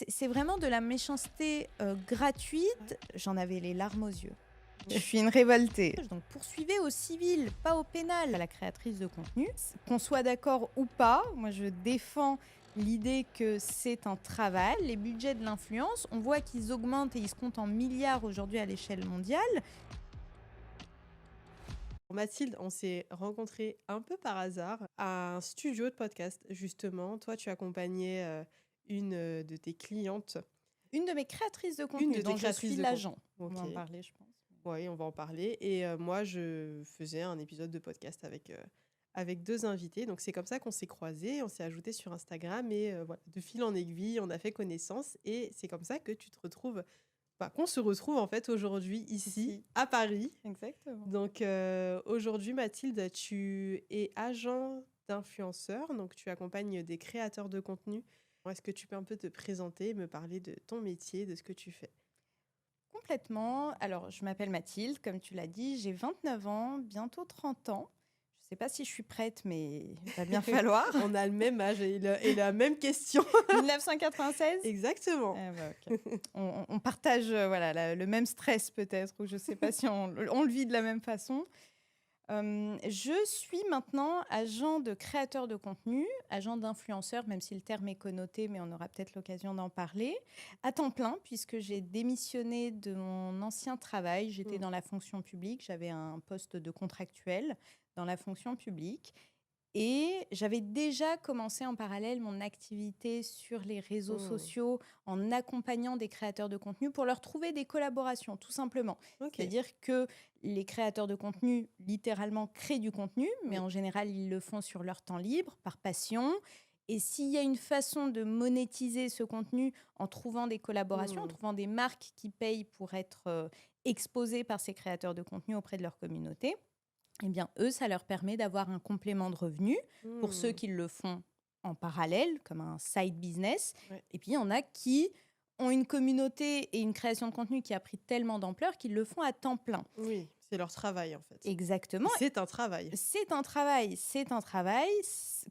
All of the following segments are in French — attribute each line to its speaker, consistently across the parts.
Speaker 1: C'est vraiment de la méchanceté, gratuite. J'en avais les larmes aux yeux. Je suis une révoltée. Donc poursuivez au civil, pas au pénal, la créatrice de contenu. Qu'on soit d'accord ou pas, moi je défends l'idée que c'est un travail. Les budgets de l'influence, on voit qu'ils augmentent et ils se comptent en milliards aujourd'hui à l'échelle mondiale.
Speaker 2: Mathilde, on s'est rencontrés un peu par hasard à un studio de podcast, justement. Toi, tu accompagnais une de tes clientes,
Speaker 1: Une de mes créatrices de
Speaker 2: une
Speaker 1: contenu
Speaker 2: de tes
Speaker 1: dont je
Speaker 2: créatrices
Speaker 1: suis
Speaker 2: de contenu.
Speaker 1: l'agent. On
Speaker 2: Ok,
Speaker 1: va en parler, je pense.
Speaker 2: oui, on va en parler. Et moi, je faisais un épisode de podcast avec deux invités. Donc, c'est comme ça qu'on s'est croisés, on s'est ajoutés sur Instagram. Et voilà, de fil en aiguille, on a fait connaissance. Et c'est comme ça que tu te retrouves, qu'on se retrouve en fait aujourd'hui ici,
Speaker 1: Ici.
Speaker 2: à Paris.
Speaker 1: Exactement.
Speaker 2: Donc aujourd'hui, Mathilde, tu es agent d'influenceur, donc tu accompagnes des créateurs de contenu. Est-ce que tu peux un peu te présenter, me parler de ton métier, de ce que tu fais?
Speaker 1: Complètement. Alors, je m'appelle Mathilde, comme tu l'as dit, j'ai 29 ans, bientôt 30 ans. Je ne sais pas si je suis prête, mais il va bien falloir.
Speaker 2: On a le même âge et la même question.
Speaker 1: 1996.
Speaker 2: Exactement.
Speaker 1: Ah bah, ok. On partage voilà, le même stress peut-être, ou je ne sais pas si on le vit de la même façon. Je suis maintenant agent de créateur de contenu, agent d'influenceur, même si le terme est connoté, mais on aura peut-être l'occasion d'en parler, à temps plein, puisque j'ai démissionné de mon ancien travail. J'étais dans la fonction publique, j'avais un poste de contractuel dans la fonction publique. Et j'avais déjà commencé en parallèle mon activité sur les réseaux
Speaker 2: Mm.
Speaker 1: sociaux en accompagnant des créateurs de contenu pour leur trouver des collaborations, tout simplement.
Speaker 2: Ok.
Speaker 1: C'est-à-dire que les créateurs de contenu, littéralement, créent du contenu, mais
Speaker 2: Oui.
Speaker 1: en général, ils le font sur leur temps libre, par passion. Et s'il y a une façon de monétiser ce contenu en trouvant des collaborations, en
Speaker 2: Mm.
Speaker 1: trouvant des marques qui payent pour être exposées par ces créateurs de contenu auprès de leur communauté, eh bien, eux, ça leur permet d'avoir un complément de revenus pour ceux
Speaker 2: Mm.
Speaker 1: qui le font en parallèle, comme un side business.
Speaker 2: Ouais.
Speaker 1: Et puis, il y en a qui ont une communauté et une création de contenu qui a pris tellement d'ampleur qu'ils le font à temps plein.
Speaker 2: Oui, c'est leur travail en fait.
Speaker 1: Exactement.
Speaker 2: C'est un travail.
Speaker 1: C'est un travail, c'est un travail.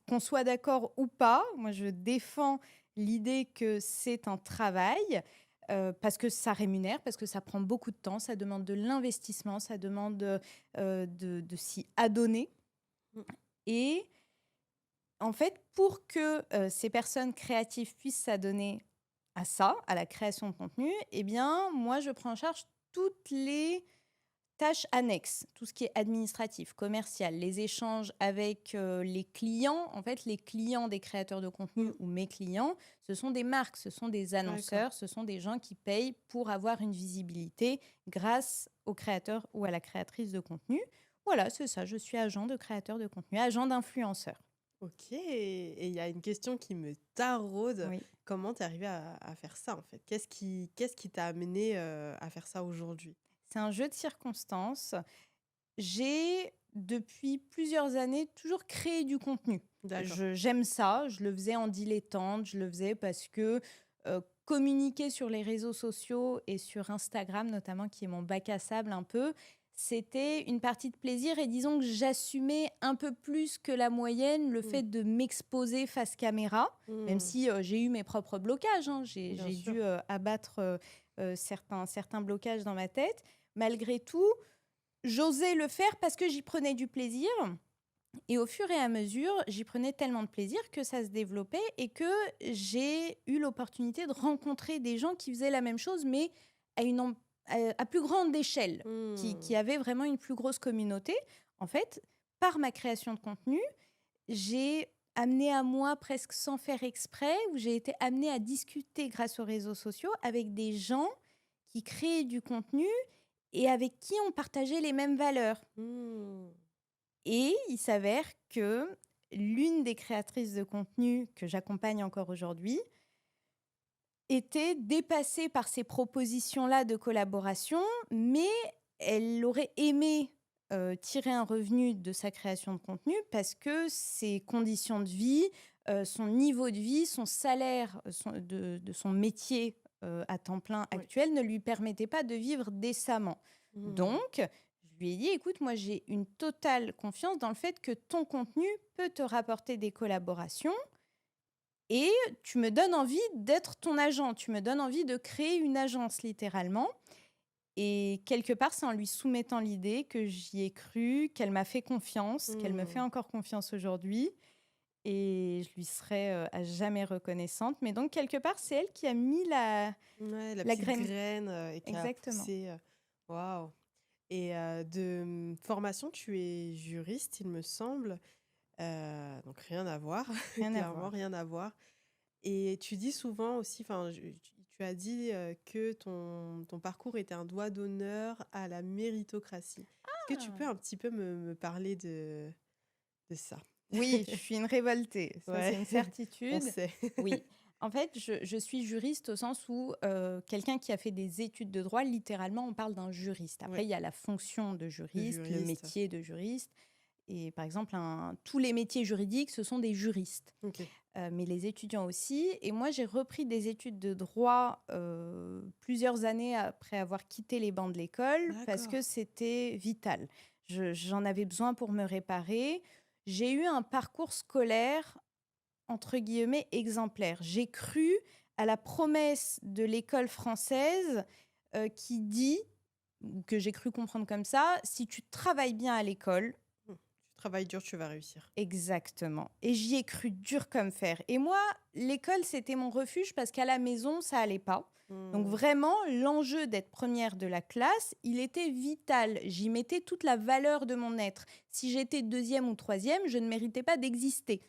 Speaker 1: Qu'on soit d'accord ou pas, moi, je défends l'idée que c'est un travail. Parce que ça rémunère, parce que ça prend beaucoup de temps, ça demande de l'investissement, ça demande de s'y adonner.
Speaker 2: Mm.
Speaker 1: Et en fait, pour que ces personnes créatives puissent s'adonner à ça, à la création de contenu, eh bien, moi, je prends en charge toutes les tâches annexes, tout ce qui est administratif, commercial, les échanges avec les clients. En fait, les clients des créateurs de contenu
Speaker 2: Mm.
Speaker 1: ou mes clients, ce sont des marques, ce sont des annonceurs, ce sont des gens qui payent pour avoir une visibilité grâce au créateur ou à la créatrice de contenu. Voilà, c'est ça, je suis agent de créateur de contenu, agent d'influenceur.
Speaker 2: Ok, et il y a une question qui me taraude.
Speaker 1: Oui.
Speaker 2: Comment t'es arrivé à faire ça en fait? Qu'est-ce qui t'a amené à faire ça aujourd'hui?
Speaker 1: C'est un jeu de circonstances. J'ai, depuis plusieurs années, toujours créé du contenu.
Speaker 2: D'accord.
Speaker 1: J'aime ça, je le faisais en dilettante, je le faisais parce que communiquer sur les réseaux sociaux et sur Instagram notamment, qui est mon bac à sable un peu, c'était une partie de plaisir et disons que j'assumais un peu plus que la moyenne le fait de m'exposer face caméra, même si j'ai eu mes propres blocages, hein. J'ai
Speaker 2: Bien
Speaker 1: j'ai
Speaker 2: sûr.
Speaker 1: dû abattre certains blocages dans ma tête. Malgré tout, j'osais le faire parce que j'y prenais du plaisir. Et au fur et à mesure, j'y prenais tellement de plaisir que ça se développait et que j'ai eu l'opportunité de rencontrer des gens qui faisaient la même chose, mais à plus grande échelle, qui avaient vraiment une plus grosse communauté. En fait, par ma création de contenu, j'ai amené à moi, presque sans faire exprès, où j'ai été amenée à discuter grâce aux réseaux sociaux avec des gens qui créaient du contenu et avec qui on partageait les mêmes valeurs.
Speaker 2: Hmm.
Speaker 1: Et il s'avère que l'une des créatrices de contenu que j'accompagne encore aujourd'hui était dépassée par ces propositions-là de collaboration, mais elle aurait aimé tirer un revenu de sa création de contenu parce que ses conditions de vie, son niveau de vie, son salaire de son métier à temps plein
Speaker 2: Oui.
Speaker 1: actuel ne lui permettait pas de vivre décemment. Donc, je lui ai dit, écoute, moi j'ai une totale confiance dans le fait que ton contenu peut te rapporter des collaborations Et tu me donnes envie d'être ton agent, tu me donnes envie de créer une agence littéralement. Et quelque part, c'est en lui soumettant l'idée que j'y ai cru, qu'elle m'a fait confiance, qu'elle me fait
Speaker 2: Mmh.
Speaker 1: encore confiance aujourd'hui. Et je lui serai à jamais reconnaissante. Mais donc, quelque part, c'est elle qui a mis
Speaker 2: Ouais, la
Speaker 1: la
Speaker 2: petite
Speaker 1: graine.
Speaker 2: graine, et qui a
Speaker 1: Exactement.
Speaker 2: poussé, waouh! Et formation, tu es juriste, il me semble, donc rien à voir,
Speaker 1: Rien à
Speaker 2: clairement
Speaker 1: voir.
Speaker 2: rien à voir. Et tu dis souvent aussi, enfin, tu as dit que ton parcours était un doigt d'honneur à la méritocratie. Est-ce que tu peux
Speaker 1: Ah.
Speaker 2: un petit peu me parler de ça?
Speaker 1: Oui, je suis une révoltée, ça c'est
Speaker 2: Ouais,
Speaker 1: une
Speaker 2: on
Speaker 1: certitude.
Speaker 2: sait.
Speaker 1: Oui, en fait, je suis juriste au sens où quelqu'un qui a fait des études de droit, littéralement, on parle d'un juriste. Après,
Speaker 2: Ouais,
Speaker 1: il y a la fonction de
Speaker 2: de
Speaker 1: juriste, le
Speaker 2: juriste.
Speaker 1: métier de juriste. Et par exemple, tous les métiers juridiques, ce sont des juristes,
Speaker 2: Ok,
Speaker 1: mais les étudiants aussi. Et moi, j'ai repris des études de droit plusieurs années après avoir quitté les bancs de l'école parce
Speaker 2: d'accord.
Speaker 1: que c'était vital. J'en avais besoin pour me réparer. J'ai eu un parcours scolaire, entre guillemets, exemplaire. J'ai cru à la promesse de l'école française qui dit, ou que j'ai cru comprendre comme ça, si tu travailles bien à l'école,
Speaker 2: Hmm. Tu travailles dur, tu vas réussir.
Speaker 1: exactement. Et j'y ai cru dur comme fer. Et moi, l'école, c'était mon refuge parce qu'à la maison, ça allait pas. Donc
Speaker 2: Hmm.
Speaker 1: vraiment, l'enjeu d'être première de la classe, il était vital. J'y mettais toute la valeur de mon être. Si j'étais deuxième ou troisième, je ne méritais pas d'exister.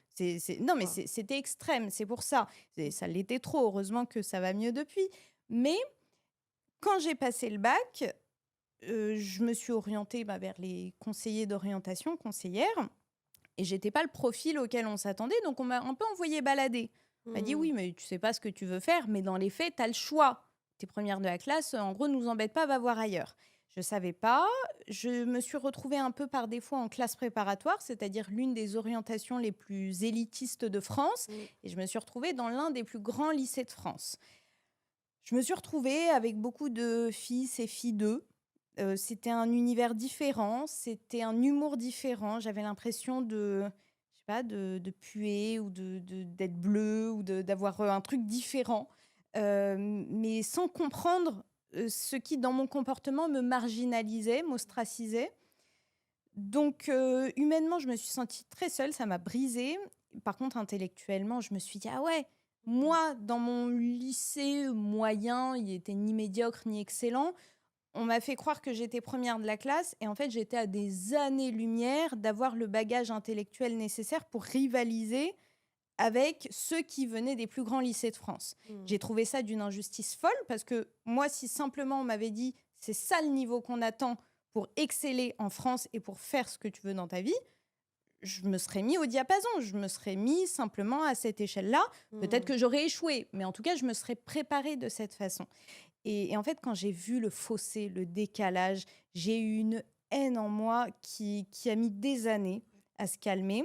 Speaker 1: Non, mais
Speaker 2: Wow.
Speaker 1: c'était extrême, c'est pour ça. Ça l'était trop, heureusement que ça va mieux depuis. Mais quand j'ai passé le bac, je me suis orientée vers les conseillers d'orientation, conseillères. Et j'étais pas le profil auquel on s'attendait, donc on m'a un peu envoyé balader. On m'a dit:
Speaker 2: Hmm.
Speaker 1: «Oui, mais tu sais pas ce que tu veux faire, mais dans les faits, tu as le choix. Tu es première de la classe, en gros, nous embête pas, va voir ailleurs». Je savais pas, je me suis retrouvée un peu par défaut en classe préparatoire, c'est-à-dire l'une des orientations les plus élitistes de France,
Speaker 2: Hmm.
Speaker 1: et je me suis retrouvée dans l'un des plus grands lycées de France. Je me suis retrouvée avec beaucoup de fils et filles d'eux. C'était un univers différent, c'était un humour différent. J'avais l'impression je sais pas, de puer ou d'être bleue ou d'avoir un truc différent, mais sans comprendre ce qui, dans mon comportement, me marginalisait, m'ostracisait. Donc, humainement, je me suis sentie très seule, ça m'a brisée. Par contre, intellectuellement, je me suis dit: «Ah ouais,
Speaker 2: Hmm.
Speaker 1: moi, dans mon lycée moyen, il était ni médiocre ni excellent, on m'a fait croire que j'étais première de la classe et en fait, j'étais à des années-lumière d'avoir le bagage intellectuel nécessaire pour rivaliser avec ceux qui venaient des plus grands lycées de France».
Speaker 2: Hmm.
Speaker 1: J'ai trouvé ça d'une injustice folle parce que moi, si simplement on m'avait dit: «C'est ça le niveau qu'on attend pour exceller en France et pour faire ce que tu veux dans ta vie», je me serais mis au diapason. Je me serais mis simplement à cette échelle-là. Peut-être
Speaker 2: Hmm.
Speaker 1: que j'aurais échoué, mais en tout cas, je me serais préparée de cette façon. Et en fait, quand j'ai vu le fossé, le décalage, j'ai eu une haine en moi qui a mis des années à se calmer.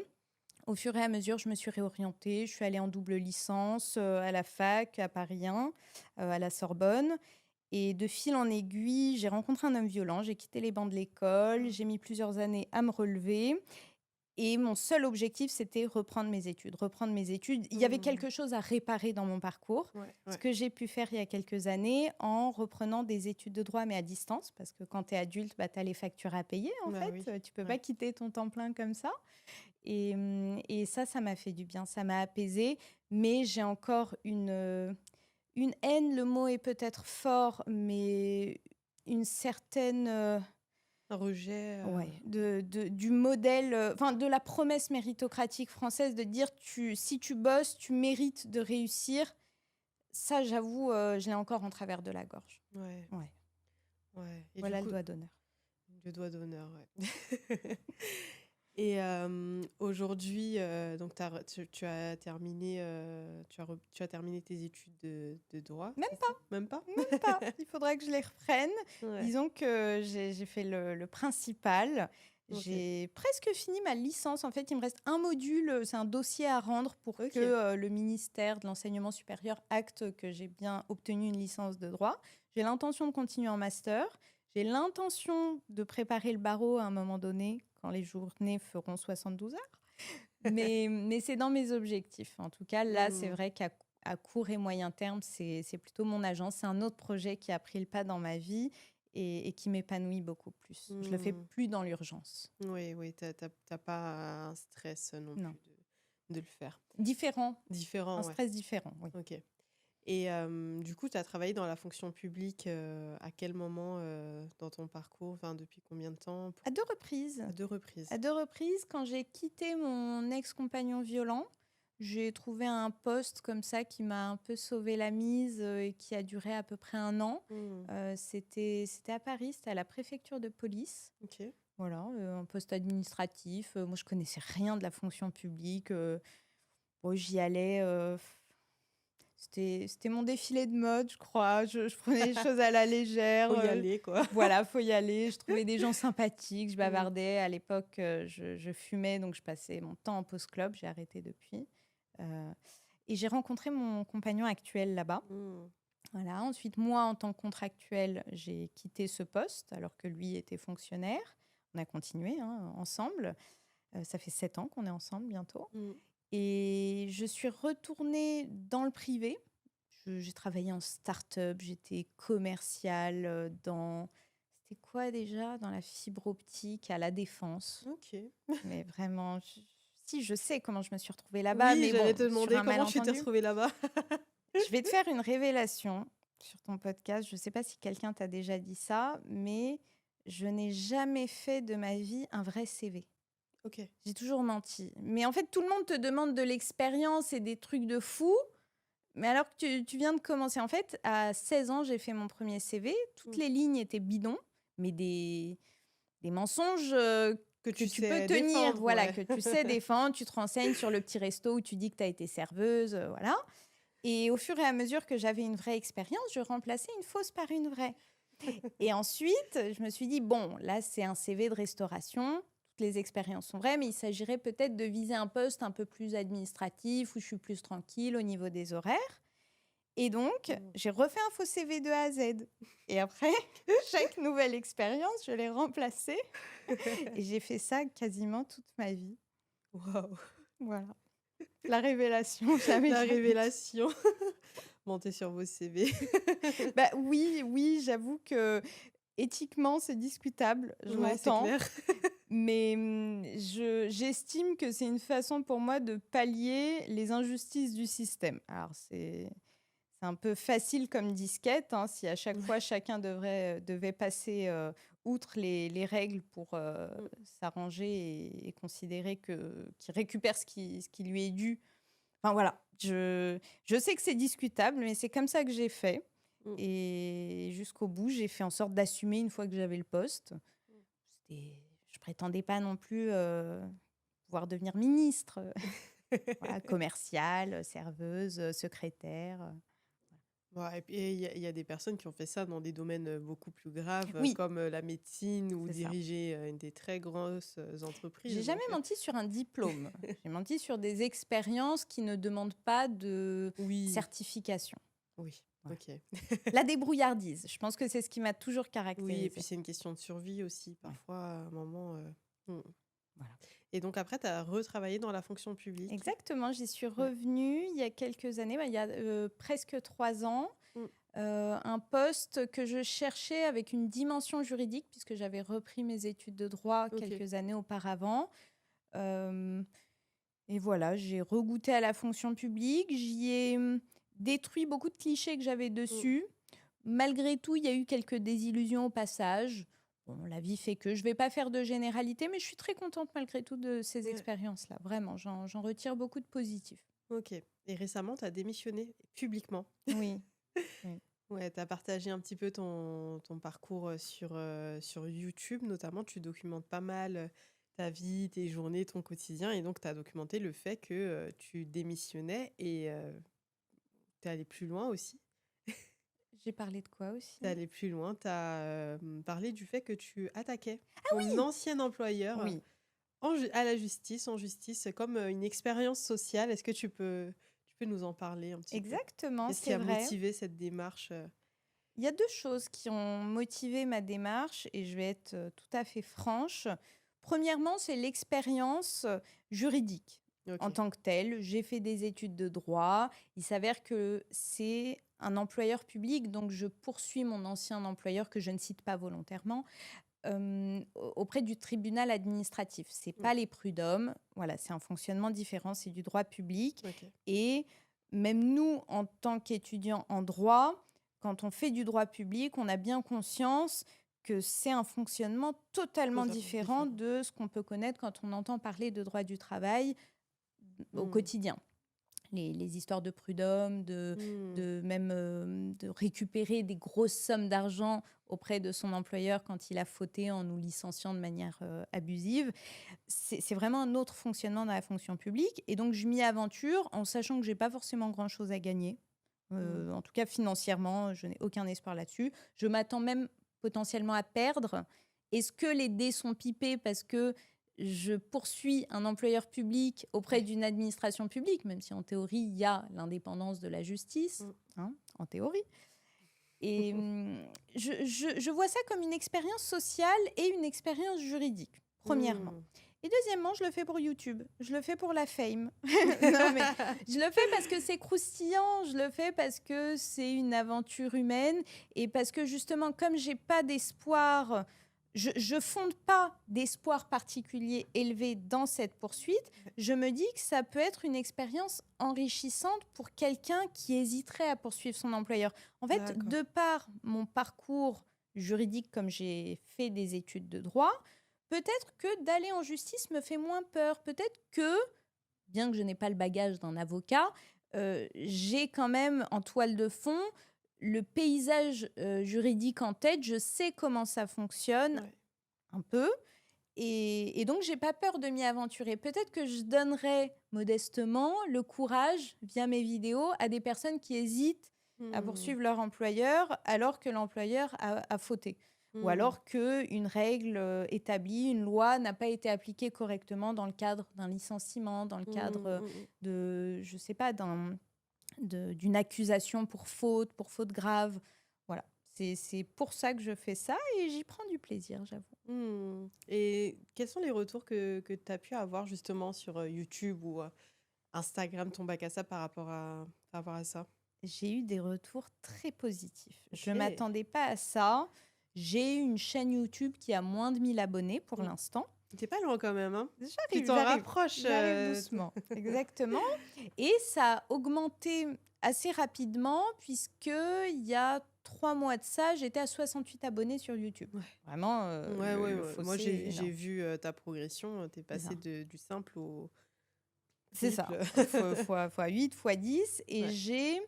Speaker 1: Au fur et à mesure, je me suis réorientée. Je suis allée en double licence à la fac, à Paris 1, à la Sorbonne. Et de fil en aiguille, j'ai rencontré un homme violent. J'ai quitté les bancs de l'école.
Speaker 2: Ah.
Speaker 1: J'ai mis plusieurs années à me relever. Et mon seul objectif, c'était reprendre mes études. Reprendre mes études. Il y avait
Speaker 2: Hmm.
Speaker 1: quelque chose à réparer dans mon parcours.
Speaker 2: Ouais,
Speaker 1: Ce
Speaker 2: ouais.
Speaker 1: que j'ai pu faire il y a quelques années en reprenant des études de droit, mais à distance, parce que quand tu es adulte, bah, tu as les factures à payer, en
Speaker 2: Bah
Speaker 1: fait.
Speaker 2: oui.
Speaker 1: Tu peux pas
Speaker 2: Ouais.
Speaker 1: quitter ton temps plein comme ça. Et ça m'a fait du bien, ça m'a apaisée. Mais j'ai encore une haine, le mot est peut-être fort, mais une certaine...
Speaker 2: Un rejet.
Speaker 1: Ouais, du modèle, enfin de la promesse méritocratique française de dire si tu bosses, tu mérites de réussir. Ça, j'avoue, je l'ai encore en travers de la gorge.
Speaker 2: Ouais,
Speaker 1: Ouais,
Speaker 2: ouais. Et du
Speaker 1: voilà le
Speaker 2: coup,
Speaker 1: doigt d'honneur.
Speaker 2: le doigt d'honneur, ouais. Et aujourd'hui, donc tu as terminé, tu as terminé tes études de droit,
Speaker 1: Même
Speaker 2: c'est ça? Même pas?
Speaker 1: Même pas, il faudra que je les reprenne.
Speaker 2: Ouais,
Speaker 1: Disons que j'ai fait le principal.
Speaker 2: ok.
Speaker 1: J'ai presque fini ma licence. En fait, il me reste un module, c'est un dossier à rendre pour que
Speaker 2: Ok.
Speaker 1: le ministère de l'enseignement supérieur acte que j'ai bien obtenu une licence de droit. J'ai l'intention de continuer en master. J'ai l'intention de préparer le barreau à un moment donné, quand les journées feront 72 heures. Mais c'est dans mes objectifs. En tout cas, là, c'est
Speaker 2: Mmh.
Speaker 1: vrai qu'à à court et moyen terme, c'est plutôt mon agence. C'est un autre projet qui a pris le pas dans ma vie et qui m'épanouit beaucoup plus. Je le fais
Speaker 2: Mmh.
Speaker 1: plus dans l'urgence.
Speaker 2: Oui, oui, tu pas un stress non
Speaker 1: Non.
Speaker 2: plus de le faire.
Speaker 1: Différent, un
Speaker 2: Différent, ouais.
Speaker 1: stress différent, oui.
Speaker 2: OK. Et du coup, tu as travaillé dans la fonction publique, à quel moment, dans ton parcours? Enfin, depuis combien de temps?
Speaker 1: À 2 reprises.
Speaker 2: À 2 reprises?
Speaker 1: À 2 reprises, quand j'ai quitté mon ex-compagnon violent, j'ai trouvé un poste comme ça qui m'a un peu sauvé la mise, et qui a duré à peu près 1 an.
Speaker 2: Mmh.
Speaker 1: C'était à Paris, c'était à la préfecture de police.
Speaker 2: OK.
Speaker 1: Voilà, un poste administratif. Moi, je connaissais rien de la fonction publique. Bon, j'y allais, c'était mon défilé de mode, je crois. Je prenais les choses à la légère.
Speaker 2: Faut y aller, quoi.
Speaker 1: Voilà, faut y aller. Je trouvais des gens sympathiques, je
Speaker 2: Mmh.
Speaker 1: bavardais. À l'époque, je fumais, donc je passais mon temps en pause club. J'ai arrêté depuis. Euh, et j'ai rencontré mon compagnon actuel là-bas.
Speaker 2: Mmh.
Speaker 1: Voilà. Ensuite, moi, en tant que contractuelle, j'ai quitté ce poste alors que lui était fonctionnaire. On a continué ensemble. Ça fait 7 ans qu'on est ensemble bientôt.
Speaker 2: Mmh.
Speaker 1: Et je suis retournée dans le privé. J'ai travaillé en start-up, j'étais commerciale dans... C'était quoi déjà? Dans la fibre optique à La Défense.
Speaker 2: OK.
Speaker 1: Mais vraiment, si je sais comment je me suis retrouvée là-bas,
Speaker 2: Oui,
Speaker 1: mais
Speaker 2: j'allais
Speaker 1: bon,
Speaker 2: te
Speaker 1: sur
Speaker 2: demander
Speaker 1: un
Speaker 2: comment tu t'es
Speaker 1: malentendu.
Speaker 2: retrouvée là-bas?
Speaker 1: Je vais te faire une révélation sur ton podcast. Je ne sais pas si quelqu'un t'a déjà dit ça, mais je n'ai jamais fait de ma vie un vrai CV.
Speaker 2: OK.
Speaker 1: J'ai toujours menti. Mais en fait, tout le monde te demande de l'expérience et des trucs de fou. Mais alors que tu viens de commencer. En fait, à 16 ans, j'ai fait mon premier CV. Toutes
Speaker 2: Mmh.
Speaker 1: les lignes étaient bidons, mais des mensonges
Speaker 2: Que
Speaker 1: que
Speaker 2: tu
Speaker 1: tu peux
Speaker 2: sais
Speaker 1: tenir.
Speaker 2: défendre,
Speaker 1: Voilà,
Speaker 2: ouais.
Speaker 1: que tu sais défendre. Tu te renseignes sur le petit resto où tu dis que tu as été serveuse. Voilà. Et au fur et à mesure que j'avais une vraie expérience, je remplaçais une fausse par une vraie. Et ensuite, je me suis dit, bon, là, c'est un CV de restauration. Toutes les expériences sont vraies, mais il s'agirait peut-être de viser un poste un peu plus administratif où je suis plus tranquille au niveau des horaires. Et donc,
Speaker 2: Mmh.
Speaker 1: j'ai refait un faux CV de A à Z. Et après, chaque nouvelle expérience, je l'ai remplacée. Et j'ai fait ça quasiment toute ma vie.
Speaker 2: Waouh!
Speaker 1: Voilà. La révélation, jamais
Speaker 2: La
Speaker 1: jamais.
Speaker 2: révélation. Monter sur vos CV.
Speaker 1: Bah oui, j'avoue que éthiquement, c'est discutable, je
Speaker 2: Ouais, c'est
Speaker 1: l'entends.
Speaker 2: clair.
Speaker 1: Mais j'estime que c'est une façon pour moi de pallier les injustices du système. Alors, c'est un peu facile comme disquette, hein, si à chaque fois chacun devait passer outre les règles pour
Speaker 2: Mmh.
Speaker 1: s'arranger et considérer qu'il récupère ce qui lui est dû. Enfin voilà, je sais que c'est discutable, mais c'est comme ça que j'ai fait.
Speaker 2: Mmh.
Speaker 1: Et jusqu'au bout, j'ai fait en sorte d'assumer une fois que j'avais le poste. Je prétendais pas non plus pouvoir devenir ministre. Voilà, commerciale, serveuse, secrétaire.
Speaker 2: Ouais, et puis il y a des personnes qui ont fait ça dans des domaines, beaucoup plus graves,
Speaker 1: Oui,
Speaker 2: comme, la médecine ou
Speaker 1: c'est ça.
Speaker 2: diriger, des très grosses, entreprises,
Speaker 1: J'ai jamais
Speaker 2: donc
Speaker 1: menti sur un diplôme. J'ai menti sur des expériences qui ne demandent pas de
Speaker 2: oui,
Speaker 1: certification.
Speaker 2: oui,
Speaker 1: Voilà.
Speaker 2: OK.
Speaker 1: La débrouillardise, je pense que c'est ce qui m'a toujours
Speaker 2: Oui, et
Speaker 1: caractérisée.
Speaker 2: puis c'est une question de survie aussi
Speaker 1: Ouais,
Speaker 2: parfois, à un moment, mmh.
Speaker 1: voilà.
Speaker 2: Et donc après tu as retravaillé dans la fonction publique?
Speaker 1: Exactement, j'y suis
Speaker 2: Ouais.
Speaker 1: revenue il y a quelques années, il y a presque 3 ans.
Speaker 2: Mmh.
Speaker 1: Un poste que je cherchais avec une dimension juridique, puisque j'avais repris mes études de droit
Speaker 2: OK.
Speaker 1: quelques années auparavant. Euh, et voilà, j'ai regoûté à la fonction publique. J'y ai détruit beaucoup de clichés que j'avais
Speaker 2: Mmh.
Speaker 1: dessus. Malgré tout, il y a eu quelques désillusions au passage. Bon, la vie fait que je ne vais pas faire de généralité, mais je suis très contente malgré tout de ces
Speaker 2: Ouais.
Speaker 1: expériences-là. Vraiment, j'en retire beaucoup de positifs.
Speaker 2: OK. Et récemment tu as démissionné publiquement?
Speaker 1: Oui, oui.
Speaker 2: Ouais, tu as partagé un petit peu ton parcours, sur YouTube notamment. Tu documentes pas mal, ta vie, tes journées, ton quotidien, et donc tu as documenté le fait que, tu démissionnais, et tu es allé plus loin aussi.
Speaker 1: J'ai parlé de quoi
Speaker 2: Tu es
Speaker 1: aussi?
Speaker 2: allé plus loin, tu as, parlé du fait que tu attaquais ton ancien employeur,
Speaker 1: Oui,
Speaker 2: à la justice, en justice, comme, une expérience sociale. Est-ce que tu peux nous en parler un petit peu?
Speaker 1: exactement,
Speaker 2: Qu'est-ce qui
Speaker 1: c'est
Speaker 2: a
Speaker 1: vrai.
Speaker 2: motivé cette démarche,
Speaker 1: Il y a 2 choses qui ont motivé ma démarche et je vais être, tout à fait franche. Premièrement, c'est l'expérience, juridique. en
Speaker 2: OK.
Speaker 1: tant que tel. J'ai fait des études de droit. Il s'avère que c'est un employeur public, donc je poursuis mon ancien employeur que je ne cite pas volontairement auprès du tribunal administratif. C'est
Speaker 2: Mmh.
Speaker 1: pas les prud'hommes. Voilà, c'est un fonctionnement différent. C'est du droit public.
Speaker 2: OK.
Speaker 1: Et même nous, en tant qu'étudiants en droit, quand on fait du droit public, on a bien conscience que c'est un fonctionnement totalement
Speaker 2: Totalement
Speaker 1: différent
Speaker 2: différent.
Speaker 1: de ce qu'on peut connaître quand on entend parler de droit du travail au
Speaker 2: Mmh.
Speaker 1: quotidien. Les histoires de prud'hommes,
Speaker 2: Mmh.
Speaker 1: même de récupérer des grosses sommes d'argent auprès de son employeur quand il a fauté en nous licenciant de manière abusive. C'est vraiment un autre fonctionnement dans la fonction publique. Et donc, je m'y aventure en sachant que j'ai pas forcément grand-chose à gagner.
Speaker 2: Mmh.
Speaker 1: En tout cas, financièrement, je n'ai aucun espoir là-dessus. Je m'attends même potentiellement à perdre. Est-ce que les dés sont pipés parce que je poursuis un employeur public auprès
Speaker 2: Ouais.
Speaker 1: d'une administration publique, même si en théorie, il y a l'indépendance de la justice,
Speaker 2: Mmh.
Speaker 1: hein, en théorie. Et je vois ça comme une expérience sociale et une expérience juridique, premièrement.
Speaker 2: Mmh.
Speaker 1: Et deuxièmement, je le fais pour YouTube. Je le fais pour la fame. Non, mais je le fais parce que c'est croustillant. Je le fais parce que c'est une aventure humaine. Et parce que justement, comme j'ai pas d'espoir, je fonde pas d'espoir particulier élevé dans cette poursuite, je me dis que ça peut être une expérience enrichissante pour quelqu'un qui hésiterait à poursuivre son employeur. En fait,
Speaker 2: D'accord.
Speaker 1: de par mon parcours juridique, comme j'ai fait des études de droit, peut-être que d'aller en justice me fait moins peur. Peut-être que, bien que je n'ai pas le bagage d'un avocat, j'ai quand même en toile de fond le paysage juridique en tête. Je sais comment ça fonctionne
Speaker 2: Ouais.
Speaker 1: un peu. Et donc, j'ai pas peur de m'y aventurer. Peut-être que je donnerais modestement le courage, via mes vidéos, à des personnes qui hésitent à
Speaker 2: Mmh.
Speaker 1: poursuivre leur employeur alors que l'employeur a fauté. Ou
Speaker 2: Mmh.
Speaker 1: alors qu'une règle établie, une loi n'a pas été appliquée correctement dans le cadre d'un licenciement, dans le cadre
Speaker 2: Mmh. Mmh.
Speaker 1: de, je sais pas, d'une accusation pour faute grave. Voilà. C'est pour ça que je fais ça et j'y prends du plaisir, j'avoue.
Speaker 2: Mmh. Et quels sont les retours que tu as pu avoir justement sur YouTube ou Instagram, ton bac à ça par rapport à ça?
Speaker 1: J'ai eu des retours très positifs. Je ne
Speaker 2: OK.
Speaker 1: m'attendais pas à ça. J'ai une chaîne YouTube qui a moins de 1000 abonnés pour
Speaker 2: Mmh.
Speaker 1: l'instant.
Speaker 2: Tu pas loin quand même, hein? Tu
Speaker 1: J'arrive,
Speaker 2: t'en
Speaker 1: j'arrive,
Speaker 2: rapproches,
Speaker 1: j'arrive doucement. Exactement. Et ça a augmenté assez rapidement puisqu'il y a 3 mois de ça, j'étais à 68 abonnés sur YouTube.
Speaker 2: Ouais.
Speaker 1: Vraiment,
Speaker 2: Ouais, ouais,
Speaker 1: le
Speaker 2: ouais. Moi,
Speaker 1: fossé est
Speaker 2: j'ai
Speaker 1: énorme.
Speaker 2: vu, ta progression, tu es
Speaker 1: C'est ça.
Speaker 2: passée du simple au
Speaker 1: C'est ça.
Speaker 2: triple.
Speaker 1: Fois 8, fois 10. Et
Speaker 2: Ouais.
Speaker 1: j'ai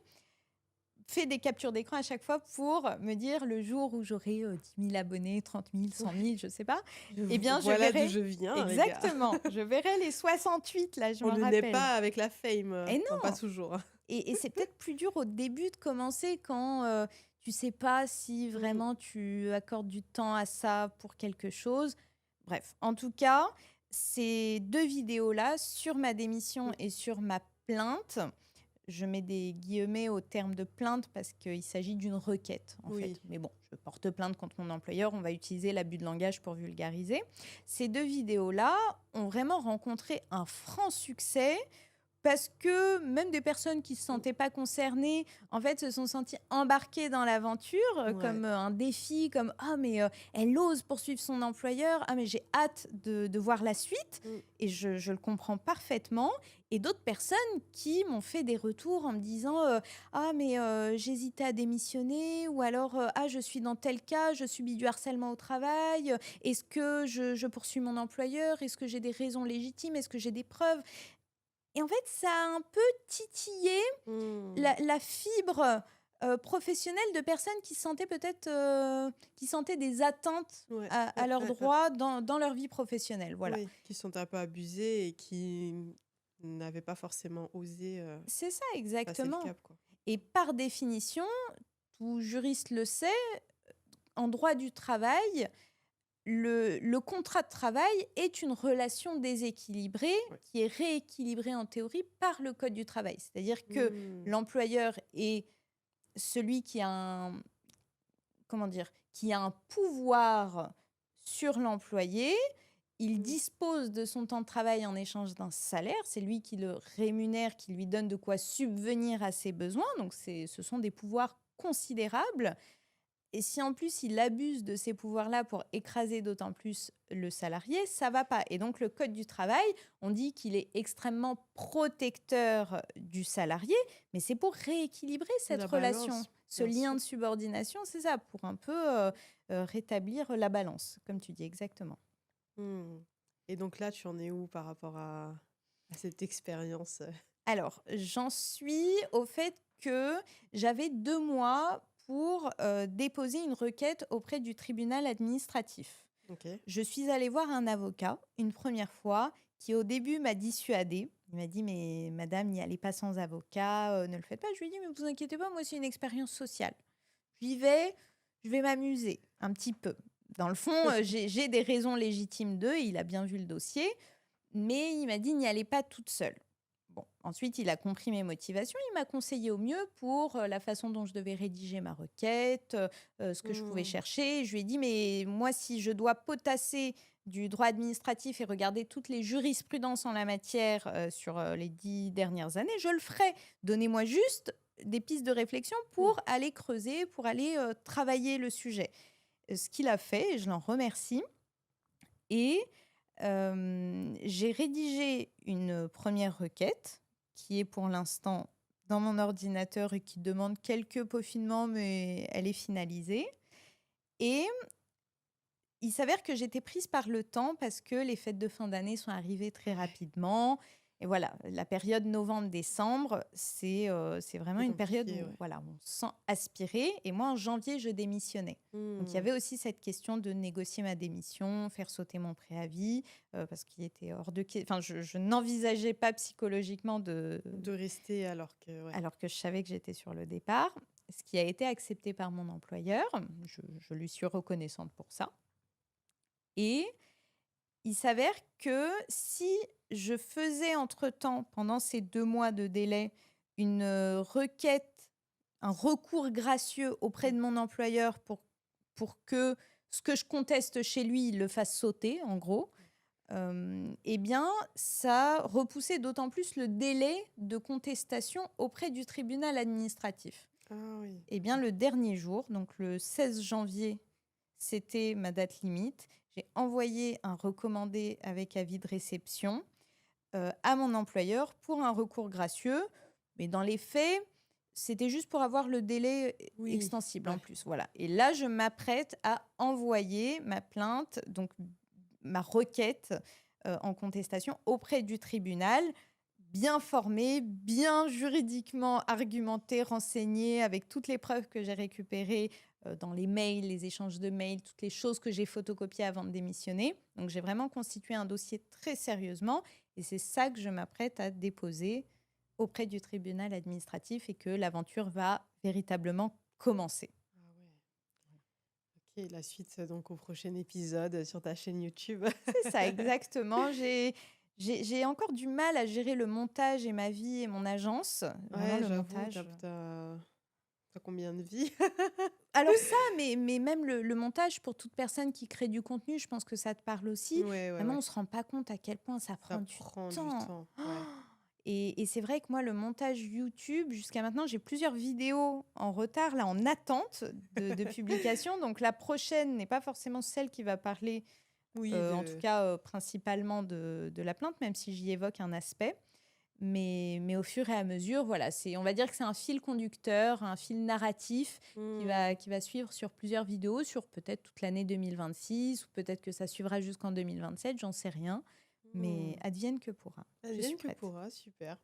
Speaker 1: fait des captures d'écran à chaque fois pour me dire le jour où j'aurai 10 000 abonnés, 30 000, 100
Speaker 2: Ouais.
Speaker 1: 000, je sais pas.
Speaker 2: Je
Speaker 1: Eh bien, je
Speaker 2: voilà d'où
Speaker 1: verrai
Speaker 2: je viens, les gars.
Speaker 1: exactement. Je verrai les 68, là, je
Speaker 2: On
Speaker 1: m'en
Speaker 2: ne naît
Speaker 1: rappelle.
Speaker 2: pas avec la fame,
Speaker 1: Et
Speaker 2: enfin pas
Speaker 1: non.
Speaker 2: toujours, hein.
Speaker 1: Et c'est peut-être plus dur au début de commencer quand tu sais pas si
Speaker 2: Mmh.
Speaker 1: vraiment tu accordes du temps à ça pour quelque chose. Bref, en tout cas, ces 2 vidéos-là sur ma démission
Speaker 2: Mmh.
Speaker 1: et sur ma plainte, je mets des guillemets au terme de plainte parce qu'il s'agit d'une requête, en fait.
Speaker 2: Oui.
Speaker 1: Mais bon, je porte plainte contre mon employeur, on va utiliser l'abus de langage pour vulgariser. Ces 2 vidéos-là ont vraiment rencontré un franc succès parce que même des personnes qui ne se
Speaker 2: Mmh.
Speaker 1: sentaient pas concernées, en fait, se sont senties embarquées dans l'aventure
Speaker 2: Ouais.
Speaker 1: comme un défi, comme «Ah, mais elle ose poursuivre son employeur. Ah, mais j'ai hâte de voir la suite».
Speaker 2: Mmh.
Speaker 1: Et je le comprends parfaitement. Et d'autres personnes qui m'ont fait des retours en me disant «Ah, mais j'hésitais à démissionner» ou alors «Ah, je suis dans tel cas, je subis du harcèlement au travail. Est-ce que je poursuis mon employeur? Est-ce que j'ai des raisons légitimes? Est-ce que j'ai des preuves?» Et en fait, ça a un peu titillé
Speaker 2: Mmh.
Speaker 1: la fibre professionnelle de personnes qui sentaient peut-être qui sentaient des atteintes
Speaker 2: Ouais.
Speaker 1: à leurs droits dans leur vie professionnelle. Voilà.
Speaker 2: Oui, qui sont un peu abusés et qui n'avaient pas forcément osé,
Speaker 1: C'est ça,
Speaker 2: passer le
Speaker 1: exactement.
Speaker 2: cap, quoi.
Speaker 1: Et par définition, tout juriste le sait, en droit du travail, le contrat de travail est une relation déséquilibrée
Speaker 2: Ouais.
Speaker 1: qui est rééquilibrée en théorie par le Code du travail. C'est-à-dire que
Speaker 2: Mmh.
Speaker 1: l'employeur est celui qui a un, comment dire, qui a un pouvoir sur l'employé il
Speaker 2: Mmh.
Speaker 1: dispose de son temps de travail en échange d'un salaire. C'est lui qui le rémunère, qui lui donne de quoi subvenir à ses besoins. Donc, ce sont des pouvoirs considérables. Et si en plus il abuse de ces pouvoirs-là pour écraser d'autant plus le salarié, ça va pas. Et donc le code du travail, on dit qu'il est extrêmement protecteur du salarié, mais c'est pour rééquilibrer cette
Speaker 2: La
Speaker 1: relation,
Speaker 2: balance,
Speaker 1: ce
Speaker 2: bien
Speaker 1: lien
Speaker 2: sûr.
Speaker 1: de subordination, c'est ça, pour un peu rétablir la balance, comme tu dis exactement.
Speaker 2: Mmh. Et donc là, tu en es où par rapport à cette expérience?
Speaker 1: Alors, j'en suis au fait que j'avais 2 mois pour déposer une requête auprès du tribunal administratif.
Speaker 2: OK.
Speaker 1: Je suis allée voir un avocat une première fois qui au début m'a dissuadée. Il m'a dit: «Mais madame, n'y allez pas sans avocat, ne le faites pas». Je lui ai dit: «Mais vous inquiétez pas, moi c'est une expérience sociale. J'y vais, je vais m'amuser un petit peu». Dans le fond, j'ai des raisons légitimes et il a bien vu le dossier, mais il m'a dit: «N'y allez pas toute seule». Bon, ensuite il a compris mes motivations, il m'a conseillé au mieux pour, la façon dont je devais rédiger ma requête, ce que je pouvais
Speaker 2: Mmh.
Speaker 1: chercher. Je lui ai dit: «Mais moi, si je dois potasser du droit administratif et regarder toutes les jurisprudences en la matière, sur, les 10 dernières années, je le ferai. Donnez-moi juste des pistes de réflexion
Speaker 2: Mmh.
Speaker 1: pour aller creuser, pour aller, travailler le sujet». Ce qu'il a fait et je l'en remercie et j'ai rédigé une première requête qui est pour l'instant dans mon ordinateur et qui demande quelques peaufinements, mais elle est finalisée. Et il s'avère que j'étais prise par le temps parce que les fêtes de fin d'année sont arrivées très
Speaker 2: Ouais,
Speaker 1: rapidement. Et voilà, la période novembre-décembre, c'est vraiment
Speaker 2: c'est
Speaker 1: une période
Speaker 2: compliqué,
Speaker 1: où
Speaker 2: ouais.
Speaker 1: voilà, on se sent aspiré. Et moi, en janvier, je démissionnais. Donc, il y
Speaker 2: Mmh.
Speaker 1: avait aussi cette question de négocier ma démission, faire sauter mon préavis, parce qu'il était hors de enfin, je n'envisageais pas psychologiquement
Speaker 2: De rester alors que ouais.
Speaker 1: alors que je savais que j'étais sur le départ, ce qui a été accepté par mon employeur. Je lui suis reconnaissante pour ça. Et il s'avère que si je faisais entre-temps, pendant ces 2 mois de délai, une, requête, un recours gracieux auprès
Speaker 2: Mmh.
Speaker 1: de mon employeur pour que ce que je conteste chez lui, il le fasse sauter, en gros, et bien, ça repoussait d'autant plus le délai de contestation auprès du tribunal administratif.
Speaker 2: Ah oui,
Speaker 1: Et bien,
Speaker 2: OK.
Speaker 1: le dernier jour, donc le 16 janvier, c'était ma date limite. J'ai envoyé un recommandé avec avis de réception, à mon employeur pour un recours gracieux. Mais dans les faits, c'était juste pour avoir le délai
Speaker 2: Oui,
Speaker 1: extensible en
Speaker 2: ouais.
Speaker 1: plus, voilà. Et là, je m'apprête à envoyer ma plainte, donc ma requête, en contestation auprès du tribunal, bien formée, bien juridiquement argumentée, renseignée, avec toutes les preuves que j'ai récupérées, dans les mails, les échanges de mails, toutes les choses que j'ai photocopiées avant de démissionner. Donc j'ai vraiment constitué un dossier très sérieusement et c'est ça que je m'apprête à déposer auprès du tribunal administratif et que l'aventure va véritablement commencer.
Speaker 2: Ah ouais. OK, la suite, donc au prochain épisode, sur ta chaîne YouTube.
Speaker 1: C'est ça, exactement. J'ai encore du mal à gérer le montage et ma vie et mon agence. Vraiment
Speaker 2: Ouais,
Speaker 1: le
Speaker 2: j'avoue, tu
Speaker 1: montage,
Speaker 2: as combien de vies?
Speaker 1: alors ça, mais même le montage pour toute personne qui crée du contenu, je pense que ça te parle aussi.
Speaker 2: Ouais, ouais,
Speaker 1: Vraiment, on
Speaker 2: ouais.
Speaker 1: ne se rend pas compte à quel point ça
Speaker 2: Ça
Speaker 1: prend du
Speaker 2: prend du
Speaker 1: temps.
Speaker 2: temps, ouais.
Speaker 1: Et c'est vrai que moi, le montage YouTube, jusqu'à maintenant, j'ai plusieurs vidéos en retard, là, en attente de publication. Donc la prochaine n'est pas forcément celle qui va parler,
Speaker 2: Oui,
Speaker 1: en tout
Speaker 2: de
Speaker 1: cas, principalement de la plainte, même si j'y évoque un aspect. Mais au fur et à mesure, voilà, on va dire que c'est un fil conducteur, un fil narratif
Speaker 2: mmh.
Speaker 1: qui va suivre sur plusieurs vidéos, sur peut-être toute l'année 2026, ou peut-être que ça suivra jusqu'en 2027, j'en sais rien. Mais
Speaker 2: Mmh.
Speaker 1: advienne que pourra. Je suis
Speaker 2: Advienne que
Speaker 1: prête.
Speaker 2: pourra, super.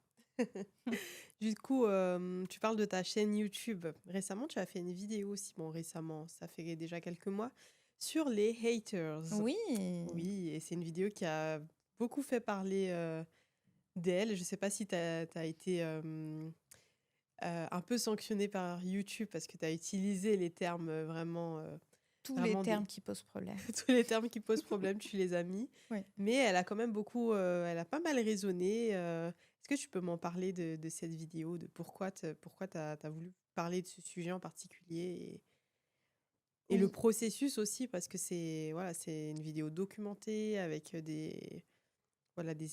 Speaker 2: Du coup, tu parles de ta chaîne YouTube. Récemment, tu as fait une vidéo aussi, bon récemment, ça fait déjà quelques mois, sur les haters.
Speaker 1: Oui.
Speaker 2: Oui, et c'est une vidéo qui a beaucoup fait parler, d'elle. Je sais pas si tu as été, un peu sanctionnée par YouTube parce que tu as utilisé les termes,
Speaker 1: Tous les
Speaker 2: vraiment
Speaker 1: termes
Speaker 2: des
Speaker 1: qui posent problème.
Speaker 2: tous les termes qui posent problème, tu les as mis.
Speaker 1: Oui.
Speaker 2: Mais elle a quand même beaucoup, elle a pas mal résonné, est-ce que tu peux m'en parler de cette vidéo, de pourquoi tu as voulu parler de ce sujet en particulier Et le
Speaker 1: Oui.
Speaker 2: processus aussi, parce que c'est une vidéo documentée avec des